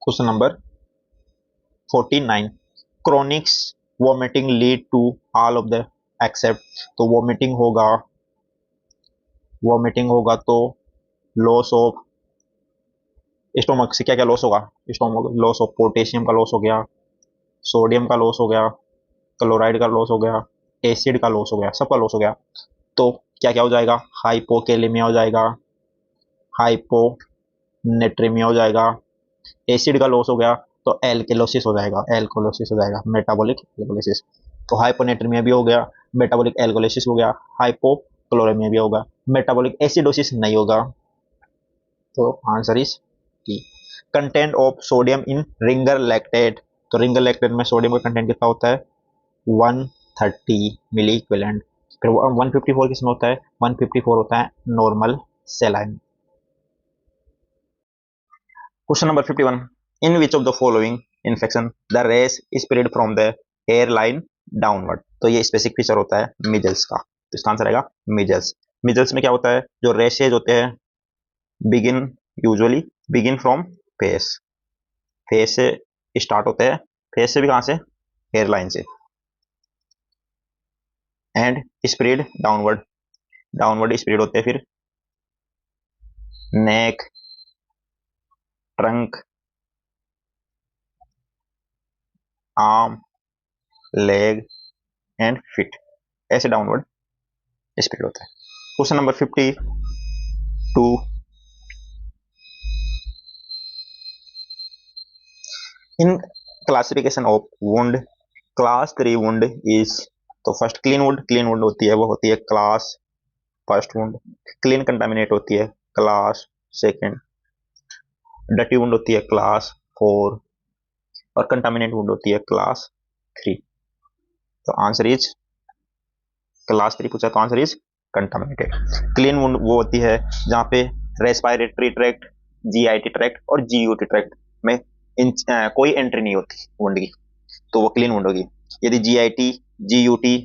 Question number 49 chronic vomiting lead to all of the except. तो vomiting होगा तो loss of stomach से क्या क्या loss होगा? Stomach loss of potassium का loss हो गया, सोडियम का लॉस हो गया, क्लोराइड का लॉस हो गया, एसिड का लॉस हो गया, सबका लॉस हो गया। तो क्या क्या हो जाएगा? हाइपोकेलेमिया हो जाएगा, हाइपोनेट्रेमिया हो जाएगा, एसिड का लॉस हो गया तो एल्केलोसिस हो जाएगा, मेटाबॉलिक एल्कोलिसिस। तो हाइपोनेट्रेमिया भी हो गया, मेटाबॉलिक एल्कोलिसिस हो गया, हाइपोक्लोरेमिया भी होगा, मेटाबॉलिक एसिडोसिस नहीं होगा। तो answer is T. Content of sodium in Ringer lactate. तो रिंगर लैक्टेट में सोडियम का कंटेंट कितना होता है? 130 मिली इक्विवेलेंट। फिर 154 किसमें होता है? 154 होता है normal saline. Question number 51, in which of the following infection the rash spread from the hair line downward. तो ये स्पेसिफिक फीचर होता है मिजल्स का, तो इसका आंसर आएगा मिजल्स। मिजल्स में क्या होता है, जो रेशेज होते हैं begin usually begin from face, face से स्टार्ट होते हैं, फेस से भी कहां से, हेयर लाइन से, and spread downward, downward spread होते हैं फिर neck, trunk, arm, leg and feet, ऐसे डाउनवर्ड स्प्रेड होता है। Question number 52, in classification of wound class 3 wound is. तो first clean wound, clean wound होती है वो होती है class first wound, clean contaminate होती है क्लास सेकंड, डर्टी वुंड होती है क्लास 4 और कंटामिनेट वुंड होती है क्लास 3। तो आंसर इज क्लास 3 पूछा तो answer is contaminated. Clean wound वो होती है जहां पे रेस्पिरेटरी ट्रैक्ट, जीआईटी ट्रैक्ट और जीयूटी ट्रैक्ट में कोई एंट्री नहीं होती वुंड की, तो वो क्लीन वुंड होगी। यदि जीआईटी, जीयूटी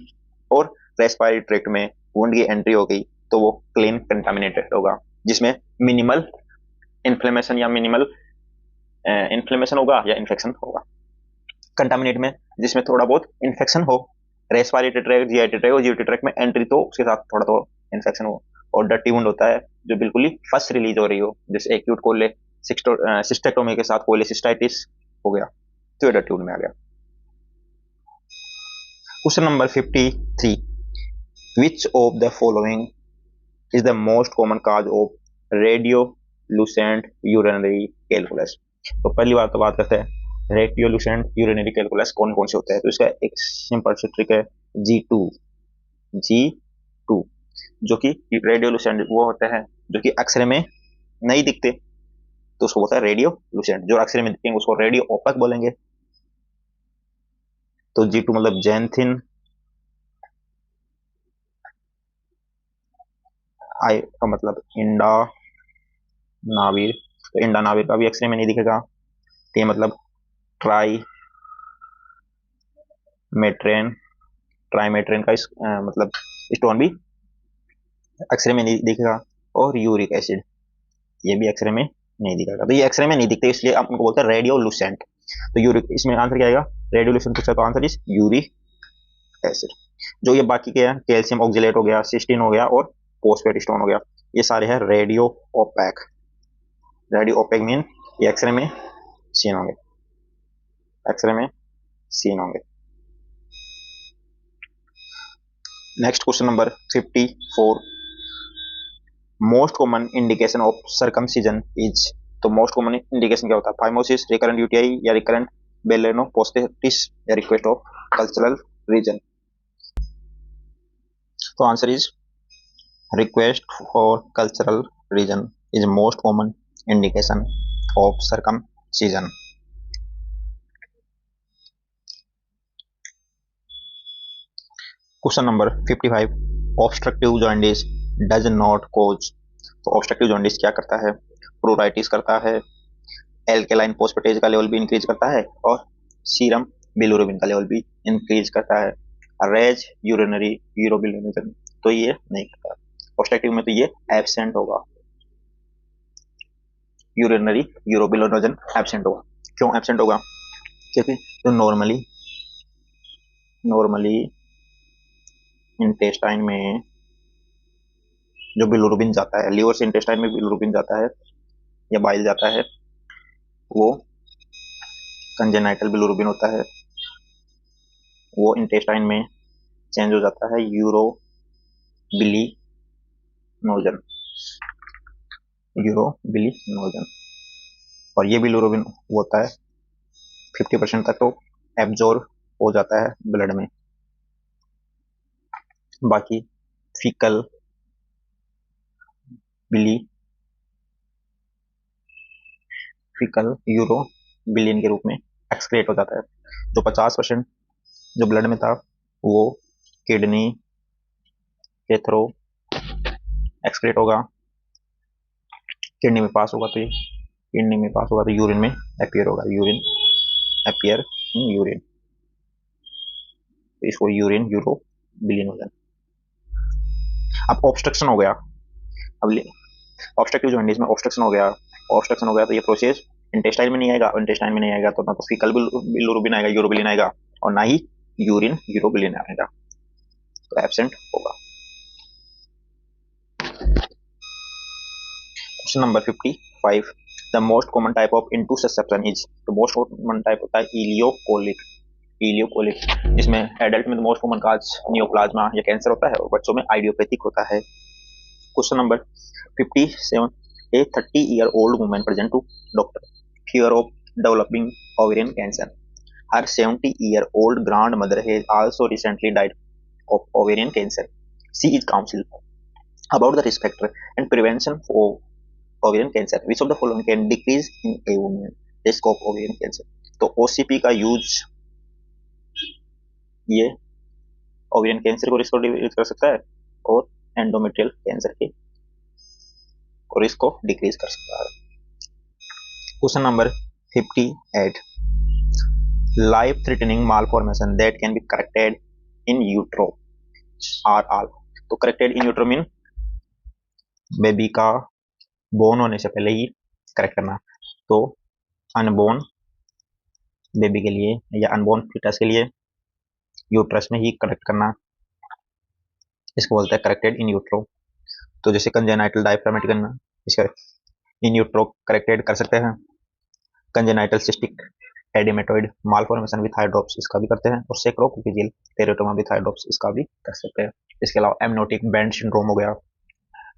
और रेस्पिरेटरी ट्रैक्ट में वुंड की एंट्री हो गई तो वो क्लीन कंटामिनेटेड होगा, जिसमें मिनिमल इन्फ्लेमेशन या मिनिमल इन्फ्लेमेशन होगा या इन्फेक्शन होगा। कंटामिनेट में जिसमें थोड़ा बहुत इन्फेक्शन हो, रेस्पिरेटरी ट्रैक्ट, जीआईटी ट्रैक्ट और जीयूटी ट्रैक्ट में एंट्री तो उसके साथ थोड़ा तो इन्फेक्शन हो। और डर्टी वुंड होता है जो बिल्कुल ही फर्स्ट रिलीज हो रही हो, जैसे एक्यूट कोले सिस्टेक्टोमी के साथ कोलेसिस्टाइटिस हो गया, तो ये डर्टी वुंड में आ गया। Question number 53, which of the following is the most common cause of radiolucent urinary calculus। तो पहली बार तो बात करते हैं रेडियोलुसेंट यूरिनरी कैलकुलस कौन कौन से होते हैं। तो इसका एक सिंपल सी ट्रिक है G2, G2 जो कि रेडियोलुसेंट वो होते हैं जो कि एक्सरे में नहीं दिखते, तो उसको बोलता है रेडियोलुसेंट। जो एक्सरे में दिखेंगे उसको रेडियो ओपेक बोलेंगे। तो G2 मतलब जेंथिन, आई का मतलब इंडा नाविर, तो इंडा नाविर का भी एक्सरे में नहीं दिखेगा। तो ये मतलब ट्राई मेट्रेन, ट्राईमेट्रेन का मतलब स्टोन भी एक्सरे में नहीं दिखेगा। और यूरिक एसिड ये भी एक्सरे में नहीं दिखेगा। तो ये एक्सरे में नहीं दिखते इसलिए आप उनको बोलते हैं रेडियोलुसेंट। तो यूरिक, इसमें आंसर क्या आएगा, रेडियोलुसेंट पूछा तो आंसर इज यूरिक एसिड। जो ये बाकी के हैं कैल्शियम ऑक्जेलेट हो गया, सिस्टीन हो गया और फोस्फेट स्टोन हो गया, ये सारे हैं radio opaque. Radio opaque mean ये एक्सरे में सीन होंगे, एक्सरे में सीन होंगे। Next question number 54, most common indication of circumcision is. तो मोस्ट कॉमन इंडिकेशन क्या होता है, फाइमोसिस, रिकरेंट यूटीआई या रिकरेंट बेलेनोपोस्टेटिस या रिक्वेस्ट ऑफ कल्चरल रीजन। तो answer is request for cultural reason is most common indication of circumcision. Question number 55, obstructive jaundice does not cause. तो obstructive jaundice क्या करता है, प्रोराइटिस करता है, एल्केलाइन फोस्फेटेज का लेवल भी इंक्रीज करता है और सीरम बिलिरुबिन का लेवल भी इंक्रीज करता है। रेज यूरिनरी यूरोबिलिनोजन तो ये नहीं करता। ऑब्स्ट्रक्टिव में तो ये एब्सेंट होगा, यूरिनरी यूरोबिलिनोजन एब्सेंट होगा। क्यों एब्सेंट होगा, क्योंकि जो नॉर्मली इंटेस्टाइन में जो बिलिरुबिन जाता है, लीवर से इंटेस्टाइन में बिलिरुबिन जाता है या बाइल जाता है, वो कंजेनाइटल बिलिरुबिन होता है, वो इंटेस्टाइन में चेंज हो जाता है यूरोबिलिनोजन, यूरोबिलिनोजन। और ये बिलिरुबिन होता है 50% तक तो एब्जॉर्ब हो जाता है ब्लड में। बाकी फीकल बिली फीकल यूरोबिलिन के रूप में एक्सक्रेट हो जाता है। जो 50% जो ब्लड में था वो किडनी के थ्रू एक्सक्रेट होगा, किडनी में पास होगा तो ये किडनी में पास होगा तो यूरिन में अपीयर होगा, यूरिन अपीयर इन यूरिन, इसको यूरिन यूरोबिलिन हो जाए। अब ऑब्स्ट्रक्शन हो गया, अब ऑब्स्ट्रक्टिव जॉन्डिस में ऑब्स्ट्रक्शन हो गया, ऑब्स्ट्रक्शन हो गया तो ये प्रोसेस इंटेस्टाइन में नहीं आएगा, इंटेस्टाइन में नहीं आएगा तो ना तो फीकल बिलिरुबिन आएगा, यूरोबिलिन आएगा, और ना ही यूरिन यूरोबिलिन आएगा, तो एब्सेंट होगा। Question number 55, the most common type of intussusception is, तो मोस्ट कॉमन टाइप होता है इलियोकोलिक, इलियोकोलिक, जिसमें एडल्ट में मोस्ट कॉमन काज नियोप्लाज्मा या कैंसर होता है, और बच्चों में आइडियोपैथिक होता है। Question number 57, a 30-year-old woman present to doctor, fear of developing ovarian cancer. Her 70-year-old grandmother has also recently died of ovarian cancer. She is counseled about the risk factor and prevention for ovarian cancer. Which of the following can decrease in a woman risk of ovarian cancer? तो OCP का use ये ovarian cancer को risk को decrease कर सकता है और endometrial cancer के रिस्क को डिक्रीज कर सकता है। Question number 58, life threatening malformation that can be corrected in utero are all, तो corrected in utero mean baby का बोर्न होने से पहले ही करेक्ट करना, तो अनबोर्न बेबी के लिए या अनबोर्न फीटस के लिए यूट्रस में ही करेक्ट करना, इसको बोलते हैं करेक्टेड इन यूट्रो। तो जैसे कंजेनाइटल डायफ्रामेटिक इसका इन यूट्रो करेक्टेड कर सकते हैं, congenital cystic adenomatoid malformation with hydrops इसका भी करते हैं, और सेक्रोकोकिजियल टेरेटोमा विथ हाइड्रोप्स इसका भी कर सकते हैं। इसके अलावा एमनोटिक बैंड सिंड्रोम हो गया,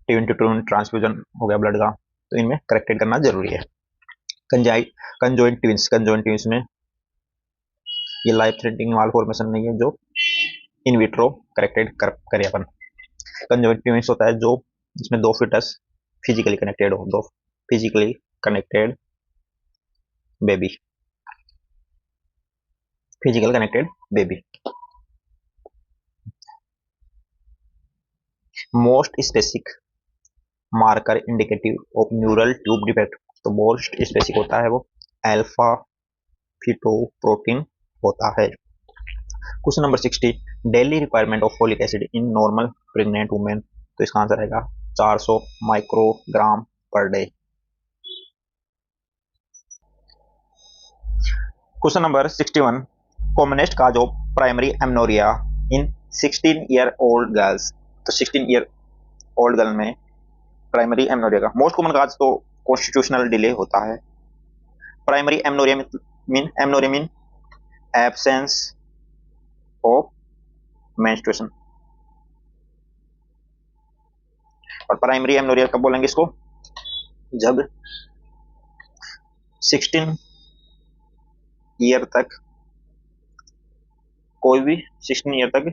ट्यून टू ट्यून ट्रांसफ्यूजन हो गया ब्लड का, तो इनमें करेक्टेड करना जरूरी है। कंजॉइंट ट्विंस में ये लाइफ थ्रेटनिंग मालफॉर्मेशन नहीं है जो इन विट्रो करेक्टेड करे अपन। कंजॉइंट ट्विंस होता है जो जिसमें दो फिटस फिजिकली कनेक्टेड हो, दो physically connected baby, physical connected baby. Most specific marker indicative of neural tube defect, तो मोस्ट स्पेसिफिक होता है वो अल्फा फीटोप्रोटीन होता है। Question number 60, daily requirement of folic acid in normal pregnant women, तो इसका आंसर आएगा 400 microgram per day. Question number 61, commonest cause of primary amenorrhoea in 16-year-old girls, तो 16-year-old गर्ल में प्राइमरी एमनोरिया का most common काज तो constitutional delay होता है। Primary amenorrhoea mean absence of menstruation, और प्राइमरी एमनोरिया कब बोलेंगे इसको, जब 16 ईयर तक कोई भी 16 ईयर तक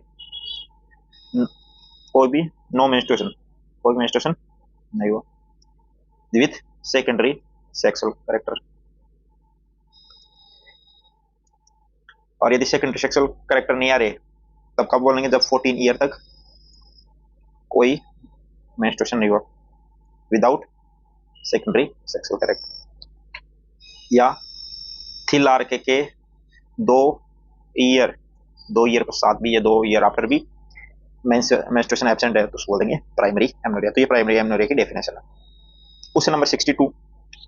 कोई भी नो मेंस्ट्रुएशन, कोई मेंस्ट्रुएशन नहीं हुआ विथ सेकेंडरी सेक्सुअल कैरेक्टर, और यदि सेकेंडरी सेक्सुअल कैरेक्टर नहीं आ रहे तब कब बोलेंगे, जब 14 ईयर तक कोई मेंस्ट्रुएशन नहीं हुआ विदाउट सेकेंडरी सेक्सुअल कैरेक्टर, या थिलार्के के 2 ईयर पश्चात भी या 2 ईयर आफ्टर भी मेंस्ट्रुएशन एब्सेंट है तो उसको बोलेंगे प्राइमरी एमनोरिया। तो ये प्राइमरी एमनोरिया की डेफिनेशन है। Question number 62,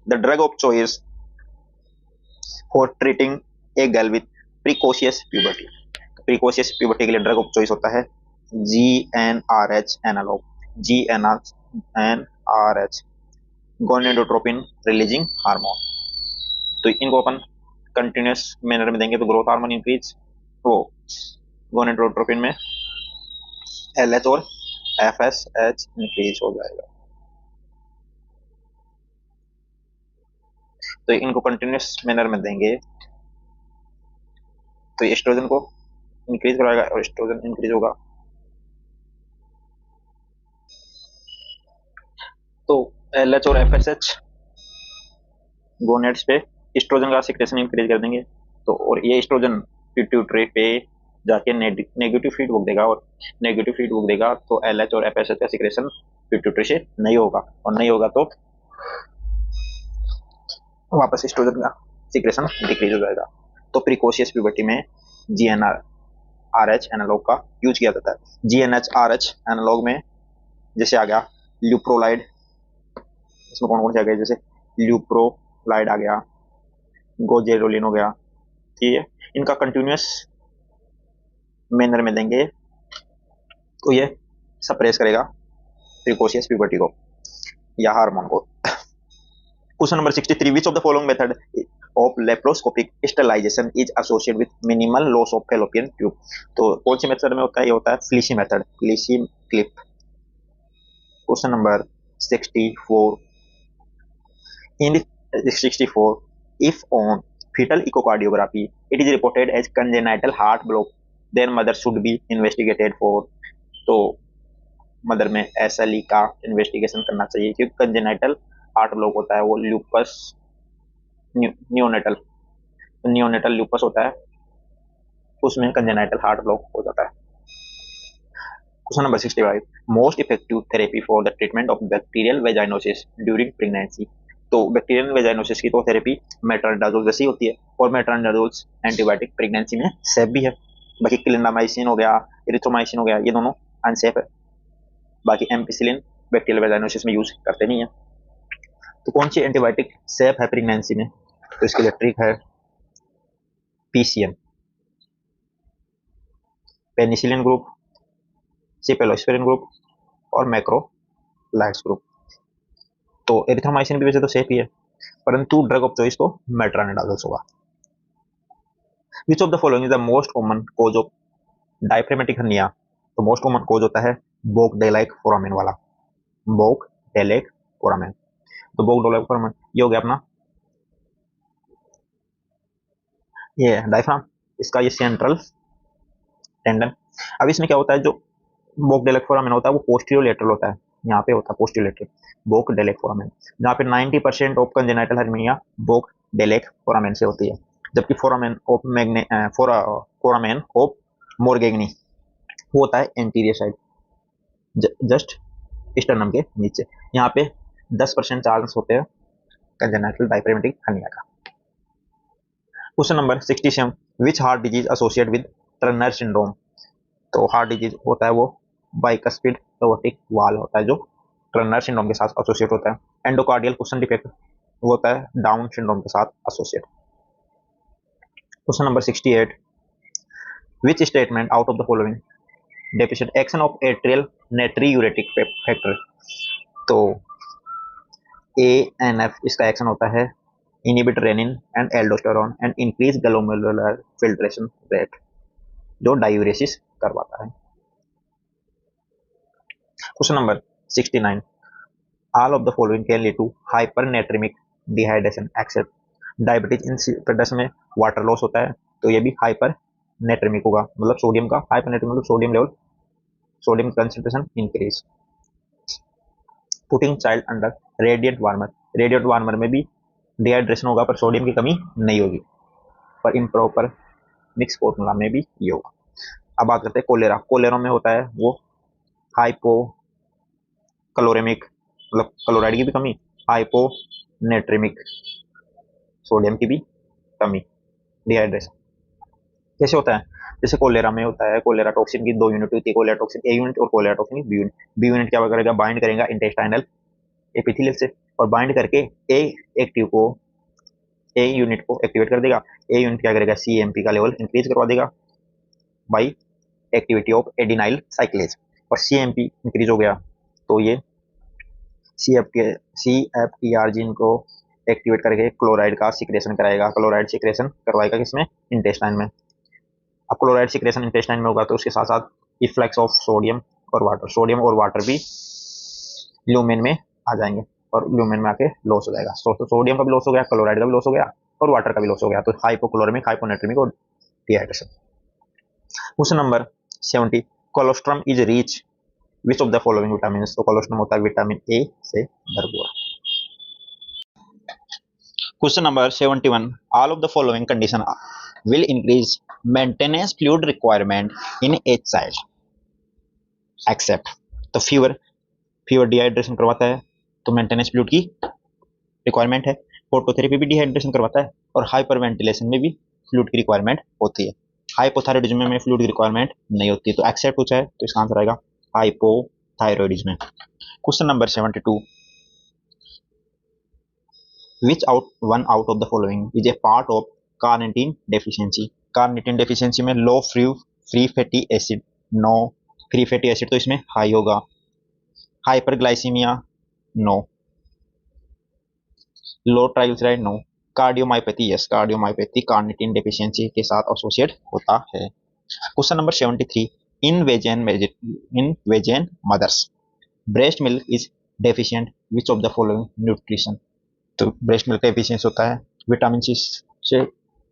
the drug of choice for treating a girl with precocious puberty, precocious puberty के लिए ड्रग ऑफ चॉइस होता है GnRH analogue, GnRH gonadotropin releasing hormone, तो इनको अपन कंटिन्यूस मैनर में देंगे तो ग्रोथ हार्मोन इंक्रीज, तो गोनेडोट्रोपिन में LH और FSH इंक्रीज हो जाएगा, तो इनको कंटिन्यूस मैनर में देंगे तो एस्ट्रोजन को इंक्रीज कराएगा और एस्ट्रोजन इंक्रीज होगा, तो LH और FSH गोनेड्स पे एस्ट्रोजन का सिक्रेशन इंक्रीज कर देंगे, तो और ये एस्ट्रोजन पिट्यूटरी पे जाके नेगेटिव फीडबैक देगा, और नेगेटिव फीडबैक देगा तो LH और FSH का सिक्रेशन पिट्यूटरी से नहीं होगा, और नहीं होगा तो वापस एस्ट्रोजन का सीक्रेशन डिक्रीज हो जाएगा। तो प्रिकोशियस प्यूबर्टी में GnRH एनालॉग का यूज किया जाता है। GnRH एनालॉग में जैसे आ गया ल्यूप्रोलाइड, इसमें कौन कौन से आ गए, जैसे ल्यूप्रोलाइड आ गया, गोजेरोलिन हो गया, ठीक है। इनका कंटिन्यूस मैनर में देंगे तो ये सप्रेस करेगा प्रिकोशियस प्यूबर्टी को या हार्मोन को। Question number 63, which of the following method of laparoscopic sterilisation is associated with minimal loss of fallopian tube. तो कौन से मेथड में होता है, ये होता है Filshie method, Filshie clip. Question number 64, in 64, if on fetal echocardiography it is reported as congenital heart block, then mother should be investigated for। तो मदर में SLE का इन्वेस्टिगेशन करना चाहिए, क्योंकि कंजेनाइटल हार्ट ब्लॉक होता है वो ल्यूपस नियोनेटल ल्यूपस होता है, उसमें कंजेनाइटल हार्ट ब्लॉक हो जाता है। Question number 65, most effective therapy for the treatment of bacterial vaginosis during pregnancy. तो बैक्टीरियल वेजाइनोसिस की तो थेरेपी मेट्रोनिडाजोल जैसी होती है, और मेट्रोनिडाजोल एंटीबायोटिक प्रेगनेंसी में सेफ भी है। बाकी क्लिंडामाइसिन हो गया, इरिथ्रोमाइसिन हो गया, ये दोनों अनसेफ है। बाकी एम्पिसिलिन बैक्टीरियल वेजाइनोसिस में यूज करते नहीं है। तो कौन सी एंटीबायोटिक सेफ है प्रेगनेंसी में, तो इसके लिए ट्रिक है PCM, penicillin group, cephalosporin group और मैक्रोलाइड्स ग्रुप। तो एरिथ्रोमाइसिन भी वैसे तो सेफ ही है, परंतु ड्रग ऑफ चॉइस तो मेट्रोनिडाजोल होगा। Which of the following is the most common cause of diaphragmatic hernia. तो मोस्ट कॉमन कॉज होता है बोगडेलाइक फोरामेन वाला, बोगडेलाइक फोरामेन। तो बोगडेलाइक फोरामेन ये हो गया अपना, ये डायफ्राम, इसका ये सेंट्रल टेंडन। अब इसमें क्या होता है, जो बोगडेलाइक फोरामेन होता है वो पोस्टीरियर लेटरल होता है, यहाँ पे होता है पोस्टीरियर लेटरल बोगडेलाइक फोरामेन, जहाँ पे 90% ऑफ कंजेनाइटल हर्निया बोगडेलाइक फोरामेन से होती है। जबकि फोरामेन ऑफ मोरगेगनी वो होता है एंटीरियर साइड, जस्ट स्टर्नम के नीचे। यहाँ पे 10% चांस होते हैं कंजेनाइटल डायफ्रेमेटिक हर्निया का। Question number 67, which heart disease associate with Turner syndrome. तो हार्ट डिजीज होता है वो बाइकस्पिड एओर्टिक वाल होता है, जो टर्नर सिंड्रोम के साथ एसोसिएट होता है। एंडोकार्डियल क्वेश्चन डिफेक्ट वो होता है डाउन सिंड्रोम के साथ associate. Question number 68, which statement out of the following deficient action of atrial natriuretic factor. तो ANF इसका एक्शन होता है inhibit renin and aldosterone and increase glomerular filtration rate, जो डायूरेसिस करवाता है। Question number 69, all of the following can lead to hypernatraemic dehydration except diabetes insipidus में water loss होता है, तो ये भी हाइपरनेट्रिमिक होगा, मतलब सोडियम का हाइपरनेट्रिमिक मतलब sodium level, sodium concentration increase. Putting child under radiant warmer में भी डिहाइड्रेशन होगा, पर सोडियम की कमी नहीं होगी, पर इम्प्रॉपर मिक्स फॉर्मूला में भी ये होगा। अब बात करते हैं कोलेरा में होता है वो हाइपो क्लोरेमिक, मतलब क्लोराइड की भी कमी, हाइपोनेट्रिमिक सोडियम की भी कमी, डिहाइड्रेशन कैसे होता है। जैसे कोलेरा में होता है, कोलेरा टॉक्सिन की 2 यूनिट होती है, कोलेरा टॉक्सिन A यूनिट और cholera toxin B unit. B unit क्या करेगा, बाइंड करेगा इंटेस्टाइनल एपिथेलियल से, और बाइंड करके A यूनिट को एक्टिवेट कर देगा। A यूनिट क्या करेगा, CMP का लेवल इंक्रीज करवा देगा बाई एक्टिविटी ऑफ एडिनाइल साइक्लेज, और CMP इंक्रीज हो गया तो ये CFTR जीन को एक्टिवेट करके क्लोराइड का सिक्रेशन कराएगा, क्लोराइड सिक्रेशन करवाएगा किसमें, इंटेस्टाइन में। अब क्लोराइड सिक्रेशन इंटेस्टाइन में होगा तो उसके साथ साथ इफ्लेक्स ऑफ सोडियम और वाटर भी ल्यूमेन में आ जाएंगे, और ल्यूमेन में आके लॉस हो जाएगा। सोडियम का भी लॉस हो गया, क्लोराइड का भी लॉस हो गया, और वाटर का भी लॉस हो गया, तो हाइपोक्लोरेमिक, हाइपोनेट्रिमिक और dehydration. Question number 70, colostrum is rich which of the following vitamin. तो कोलोस्ट्रम होता है विटामिन A से भरपूर। Question number 71, all of the following condition will increase maintenance fluid requirement in a child except। तो fever dehydration करवाता है, तो maintenance fluid की रिक्वायरमेंट है। फोटोथेरेपी भी डिहाइड्रेशन करवाता है, और हाइपर वेंटिलेशन में भी फ्लूइड की रिक्वायरमेंट होती है। हाइपोथायरॉयडिज्म में फ्लूइड की रिक्वायरमेंट नहीं होती है। तो एक्सेप्ट पूछा है तो इसका आंसर आएगा hypothyroidism. Question number 72, which out of the following is a part of carnitine deficiency? Carnitine deficiency में low free fatty acid, no. Free fatty acid तो इसमें हाई होगा। Hyperglycaemia, no. Low triglyceride, no. Cardiomyopathy, yes, cardiomyopathy carnitine deficiency के साथ associate होता है। Question number 73, in vegan mothers breast milk is deficient which of the following nutrition? तो breast milk का efficiency होता है विटामिन सी से।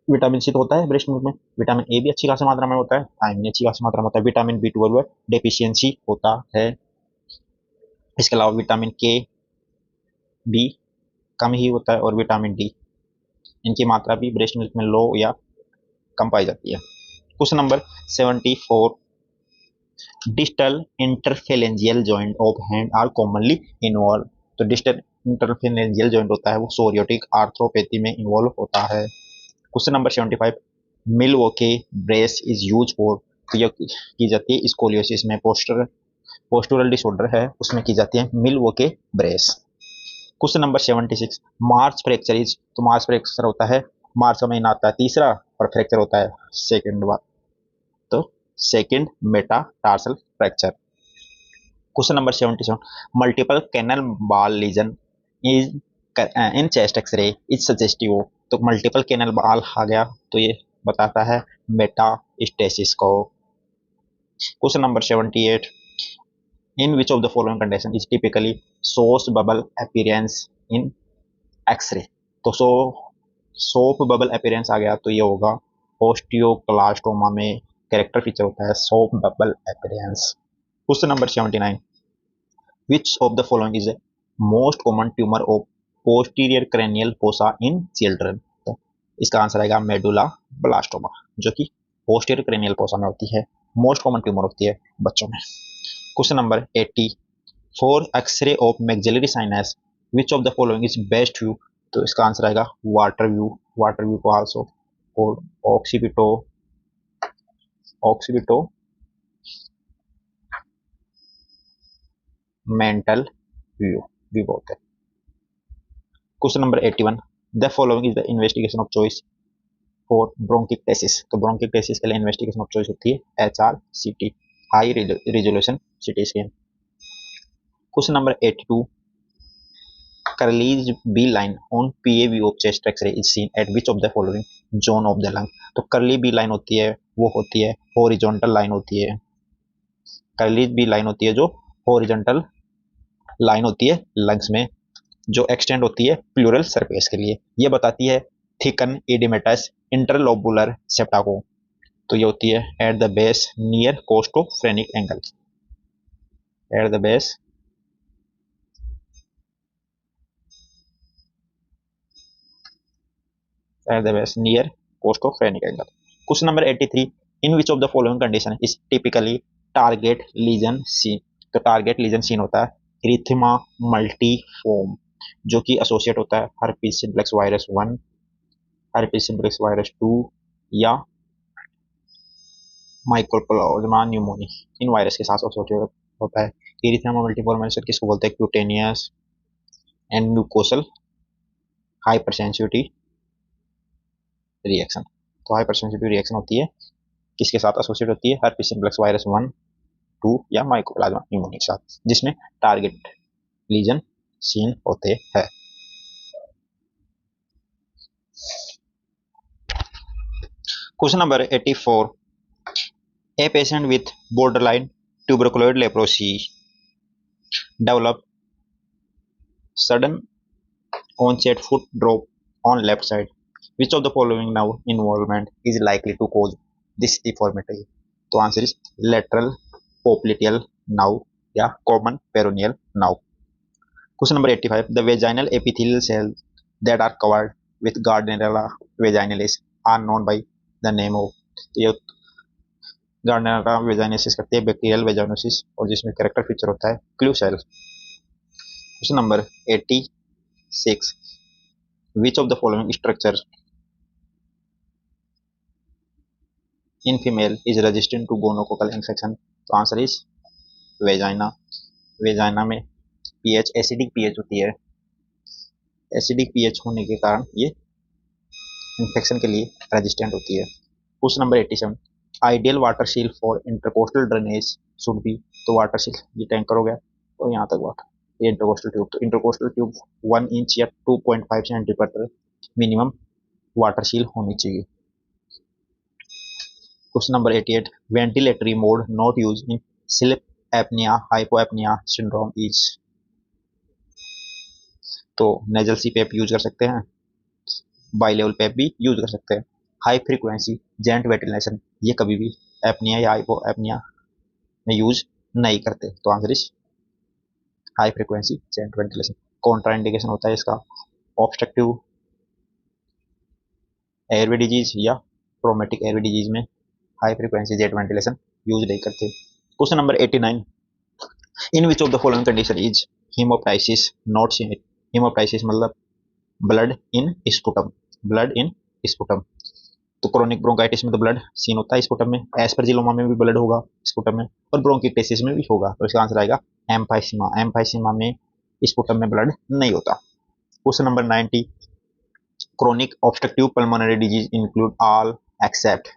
विटामिन सी तो होता है ब्रेस्ट मिल्क में, विटामिन ए भी अच्छी खासी मात्रा में होता है, थायमिन अच्छी खासी मात्रा में होता है, विटामिन B12 डेफिशिएंसी होता है। इसके अलावा विटामिन के भी कम ही होता है, और विटामिन डी, इनकी मात्रा भी ब्रेस्ट मिल्क में लो या कम पाई जाती है। Question number 74, distal interphalangeal joint of hand are commonly involve. तो डिस्टल इंटरफेरेंजियल जॉइंट होता है वो सोरियोटिक आर्थ्रोपैथी में इन्वॉल्व होता है। Question number 75, Milwaukee brace is use for. तो यह की जाती है स्कोलियोसिस में, पोस्टुरल डिसऑर्डर है उसमें की जाती है Milwaukee brace. Question number 76, March fracture is. तो मार्च फ्रैक्चर होता है, मार्च का महीना आता है तीसरा, और फ्रैक्चर होता है सेकेंड बार, तो second metatarsal fracture. Question number 77, multiple cannon ball lesion is in chest x ray is suggestive. तो मल्टीपल कैनल बाल आ गया तो ये बताता है मेटास्टेसिस को। Question number 78, in which of the following condition is typically soap bubble appearance in X-ray. तो soap bubble appearance आ गया तो ये होगा ओस्टियोक्लास्टोमा में कैरेक्टर फीचर होता है soap bubble appearance. Question number 79, which of the following is the most common tumor of posterior cranial fossa in children? तो इसका आंसर आएगा मेडुला ब्लास्टोमा, जो कि पोस्टीरियर क्रेनियल फोसा में होती है, मोस्ट कॉमन ट्यूमर होती है बच्चों में। Question number 80, for X-ray of maxillary sinus which of the following is best view? तो इसका आंसर आएगा वाटर व्यू। वाटर व्यू को आल्सो ऑक्सीपिटो मेंटल व्यू भी बोलते हैं। Question number 81, the following is the investigation of choice for bronchiectasis. तो bronchiectasis के लिए इन्वेस्टिगेशन ऑफ चॉइस होती है HRCT, high resolution CT scan. Question number 82, Kerley's B line on PAV of chest x ray is seen at which of the following zone of the lung. तो Kerley B line होती है वो होती है horizontal line होती है, Curlies B line होती है जो हॉरिजॉन्टल लाइन होती है लंग्स में, जो एक्सटेंड होती है प्लूरल सरफेस के लिए। ये बताती है थिकन इडिमेटस इंटरलोबुलर सेप्टा को। तो ये होती है at the base near costophrenic angle, at the base near costophrenic angle. Question number 83, in which of the following condition is typically target lesion seen. तो टारगेट लीजन सीन होता है erythema multiforme, जो कि एसोसिएट होता है herpes simplex virus 1, herpes simplex virus 2 या mycoplasma pneumoniae, इन virus के साथ एसोसिएट होता है। इरिथेमा मल्टीफॉर्म किसको बोलते हैं? Cutaneous and mucosal hypersensitivity reaction. तो हाइपरसेंसिटिव रिएक्शन होती है किसके साथ एसोसिएट होती है? हर्पीज सिम्प्लेक्स वायरस 1, 2 या माइक्रोप्लाज्मा न्यूमोनी के साथ, जिसमें टारगेट लीजन सीन होते हैं। Question number 84, a patient with borderline tuberculoid leprosy develop sudden onset foot drop on left side. Which of the following nerve involvement is likely to cause this deformity? तो answer is lateral popliteal nerve या common peroneal nerve. Question number 85, the vaginal epithelial cells that are covered with Gardnerella vaginalis are known by the name of. ये गार्डनेरा वेजाइनेसिस करती है bacterial वेजाइनोसिस, और जिसमें character feature होता है clue cell. Question number 86, which of the following structure in female is resistant to gonococcal infection? तो answer is vagina. Vagina में pH acidic pH होती है, एसिडिक पीएच होने के कारण ये इन्फेक्शन के लिए रेजिस्टेंट होती है। Question number 87, ideal water seal for intercostal drainage should be? तो वाटर सील ये टैंकर हो गया और यहाँ तक वाटर, ये इंटरकोस्टल ट्यूब, तो इंटरकोस्टल ट्यूब 1 इंच या 2.5 सेंटीमीटर मिनिमम वाटर सील होनी चाहिए। Question number 88, ventilatory mode not use in sleep apnoea hypopnoea syndrome is? तो नेजल सीपेप यूज कर सकते हैं, बाई लेवल पेप भी यूज कर सकते हैं। हाई फ्रीक्वेंसी जेंट वेंटिलेशन ये कभी भी एपनिया या हाइपो एपनिया में यूज नहीं करते, तो answer is high frequency jet ventilation. Contraindication होता है इसका ऑब्स्ट्रक्टिव एयरवे डिजीज या ट्रोमेटिक एयरवे डिजीज में high frequency jet ventilation use नहीं करते। Question number 89, in which of the following condition is haemoptysis not seen? Haemoptysis मतलब blood in sputum, blood in sputum. तो chronic bronchitis में तो blood scene होता है sputum में, एस्परजिलोमा में भी ब्लड होगा स्पुटम में, और ब्रोंकिटिस में भी होगा, तो इसका आंसर आएगा एम्फाइसीमा। एम्फाइसीमा में स्पुटम में ब्लड नहीं होता। Question number 90, chronic obstructive pulmonary disease include all except?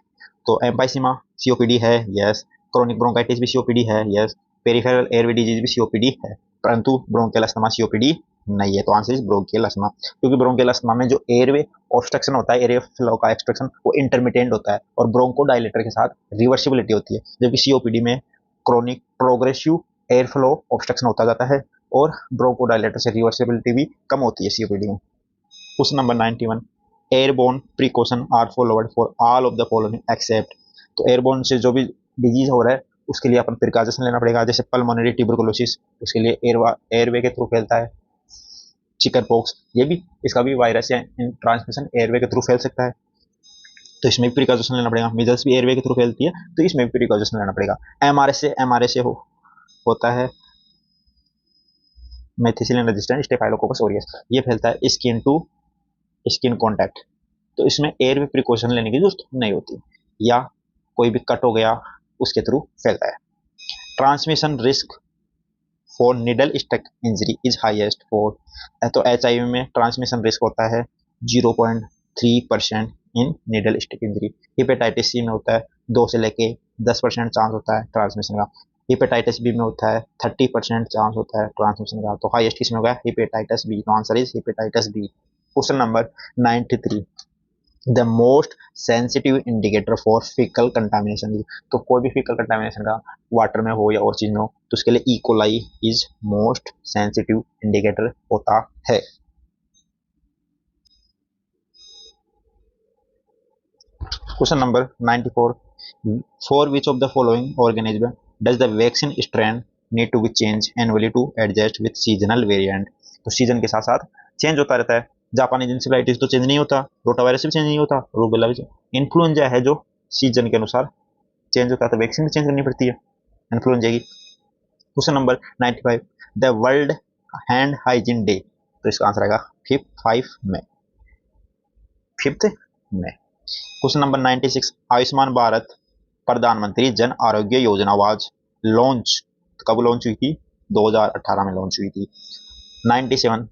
तो एम्फाइसीमा सीओपीडी है, यस। क्रोनिक ब्रोंकाइटिस भी सीओपीडी है, यस। पेरिफेरल एयरवे डिजीज भी सीओपीडी है, परंतु ब्रोंकियल अस्थमा सीओपीडी नहीं है, तो आंसर इज ब्रोंकियल अस्थमा। क्योंकि ब्रोंकियल अस्थमा में जो एयरवे ऑब्स्ट्रक्शन होता है, एयरवे फ्लो का एक्सट्रैक्शन, वो इंटरमिटेंट होता है और ब्रोंकोडायलेटर के साथ रिवर्सिबिलिटी होती है, जबकि सीओपीडी में chronic progressive air flow obstruction होता जाता है और ब्रोंकोडायलेटर से रिवर्सिबिलिटी भी कम होती है सीओपीडी में। Question number 91, airborne precaution are followed for all of the following except? तो एयरबोर्न से जो भी डिजीज हो रहा है उसके लिए अपन प्रिकॉशन लेना पड़ेगा, जैसे पल्मोनरी ट्यूबरकुलोसिस, उसके लिए एयरवे के थ्रू फैलता है। चिकन पॉक्स ये भी, इसका भी वायरस या ट्रांसमिशन एयरवे के थ्रू फैल सकता है, तो इसमें भी प्रिकॉशन लेना पड़ेगा। मीजल्स भी एयरवे के थ्रू फैलती है, तो इसमें भी प्रिकॉशन लेना पड़ेगा। एमआरएस से होता है मेथिसिलिन रेजिस्टेंट स्टेफाइलोकोकस ऑरियस, ये फैलता है स्किन टू स्किन कॉन्टैक्ट, तो इसमें एयरवे प्रिकॉशन लेने की जरूरत नहीं होती, या कोई भी कट हो गया उसके थ्रू फैलता है। Transmission risk for needle stick injury is highest for? तो एचआईवी में ट्रांसमिशन रिस्क होता है 0.3% in needle stick injury. Hepatitis C में होता है 2 से लेके 10% चांस होता है ट्रांसमिशन का। हिपेटाइटिस बी में होता है 30% चांस होता है ट्रांसमिशन का, तो हाईएस्ट किसमें होगा? हिपेटाइटिस बी, तो answer is hepatitis B. Question number 93, the most sensitive indicator for faecal contamination? तो कोई भी फीकल कंटामिनेशन का वाटर में हो या और चीज में हो, तो उसके लिए E coli is most sensitive indicator होता है। Question number 94, for which of the following organism does the vaccine strain need to be change annually to adjust with seasonal variant? तो सीजन के साथ साथ चेंज होता रहता है। जापानी इंसेफेलाइटिस तो चेंज नहीं होता, रोटावायरस भी चेंज नहीं होता, रूबेला भी। इन्फ्लुएंजा है जो सीजन के अनुसार चेंज होता है, तो वैक्सीन भी चेंज करनी पड़ती है इन्फ्लुएंजा की। Question number 95, the world hand hygiene day? तो इसका आंसर आएगा 5 मई। क्वेश्चन नंबर 96, आयुष्मान भारत प्रधानमंत्री जन आरोग्य योजना वाज लॉन्च? कब लॉन्च हुई थी? 2018 में लॉन्च हुई थी। 97,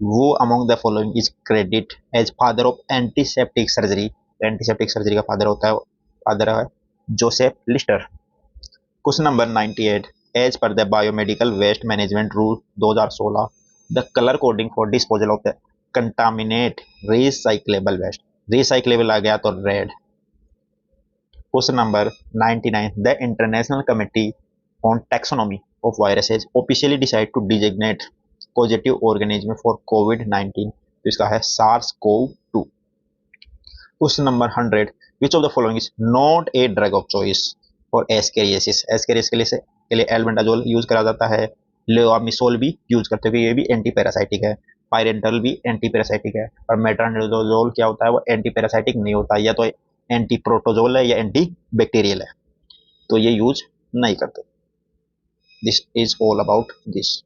who among the following is credit as father of antiseptic surgery? Antiseptic surgery का फादर है Joseph Lister. Question number 98, as per the biomedical waste management rule 2016, the colour coding for disposal of the contaminate recyclable waste? Recyclable आ गया तो red. Question number 99, the international committee on taxonomy of viruses officially decide to designate positive organism for कोविड-19? तो इसका है SARS-CoV-2। Question number 100, which of the following is not a drug of choice for ascariasis? Ascariasis के लिए albendazole use करा जाता है, लेओमिसोल भी यूज करते हैं, ये भी एंटी पैरासाइटिक है। पायरेंटल भी एंटी पैरासाइटिक है, और मेट्रानोजोल क्या होता है? वो एंटी पैरासाइटिक नहीं होता, या तो एंटी प्रोटोजोल है या एंटी बैक्टीरियल है, तो ये यूज नहीं करते। This is all about this.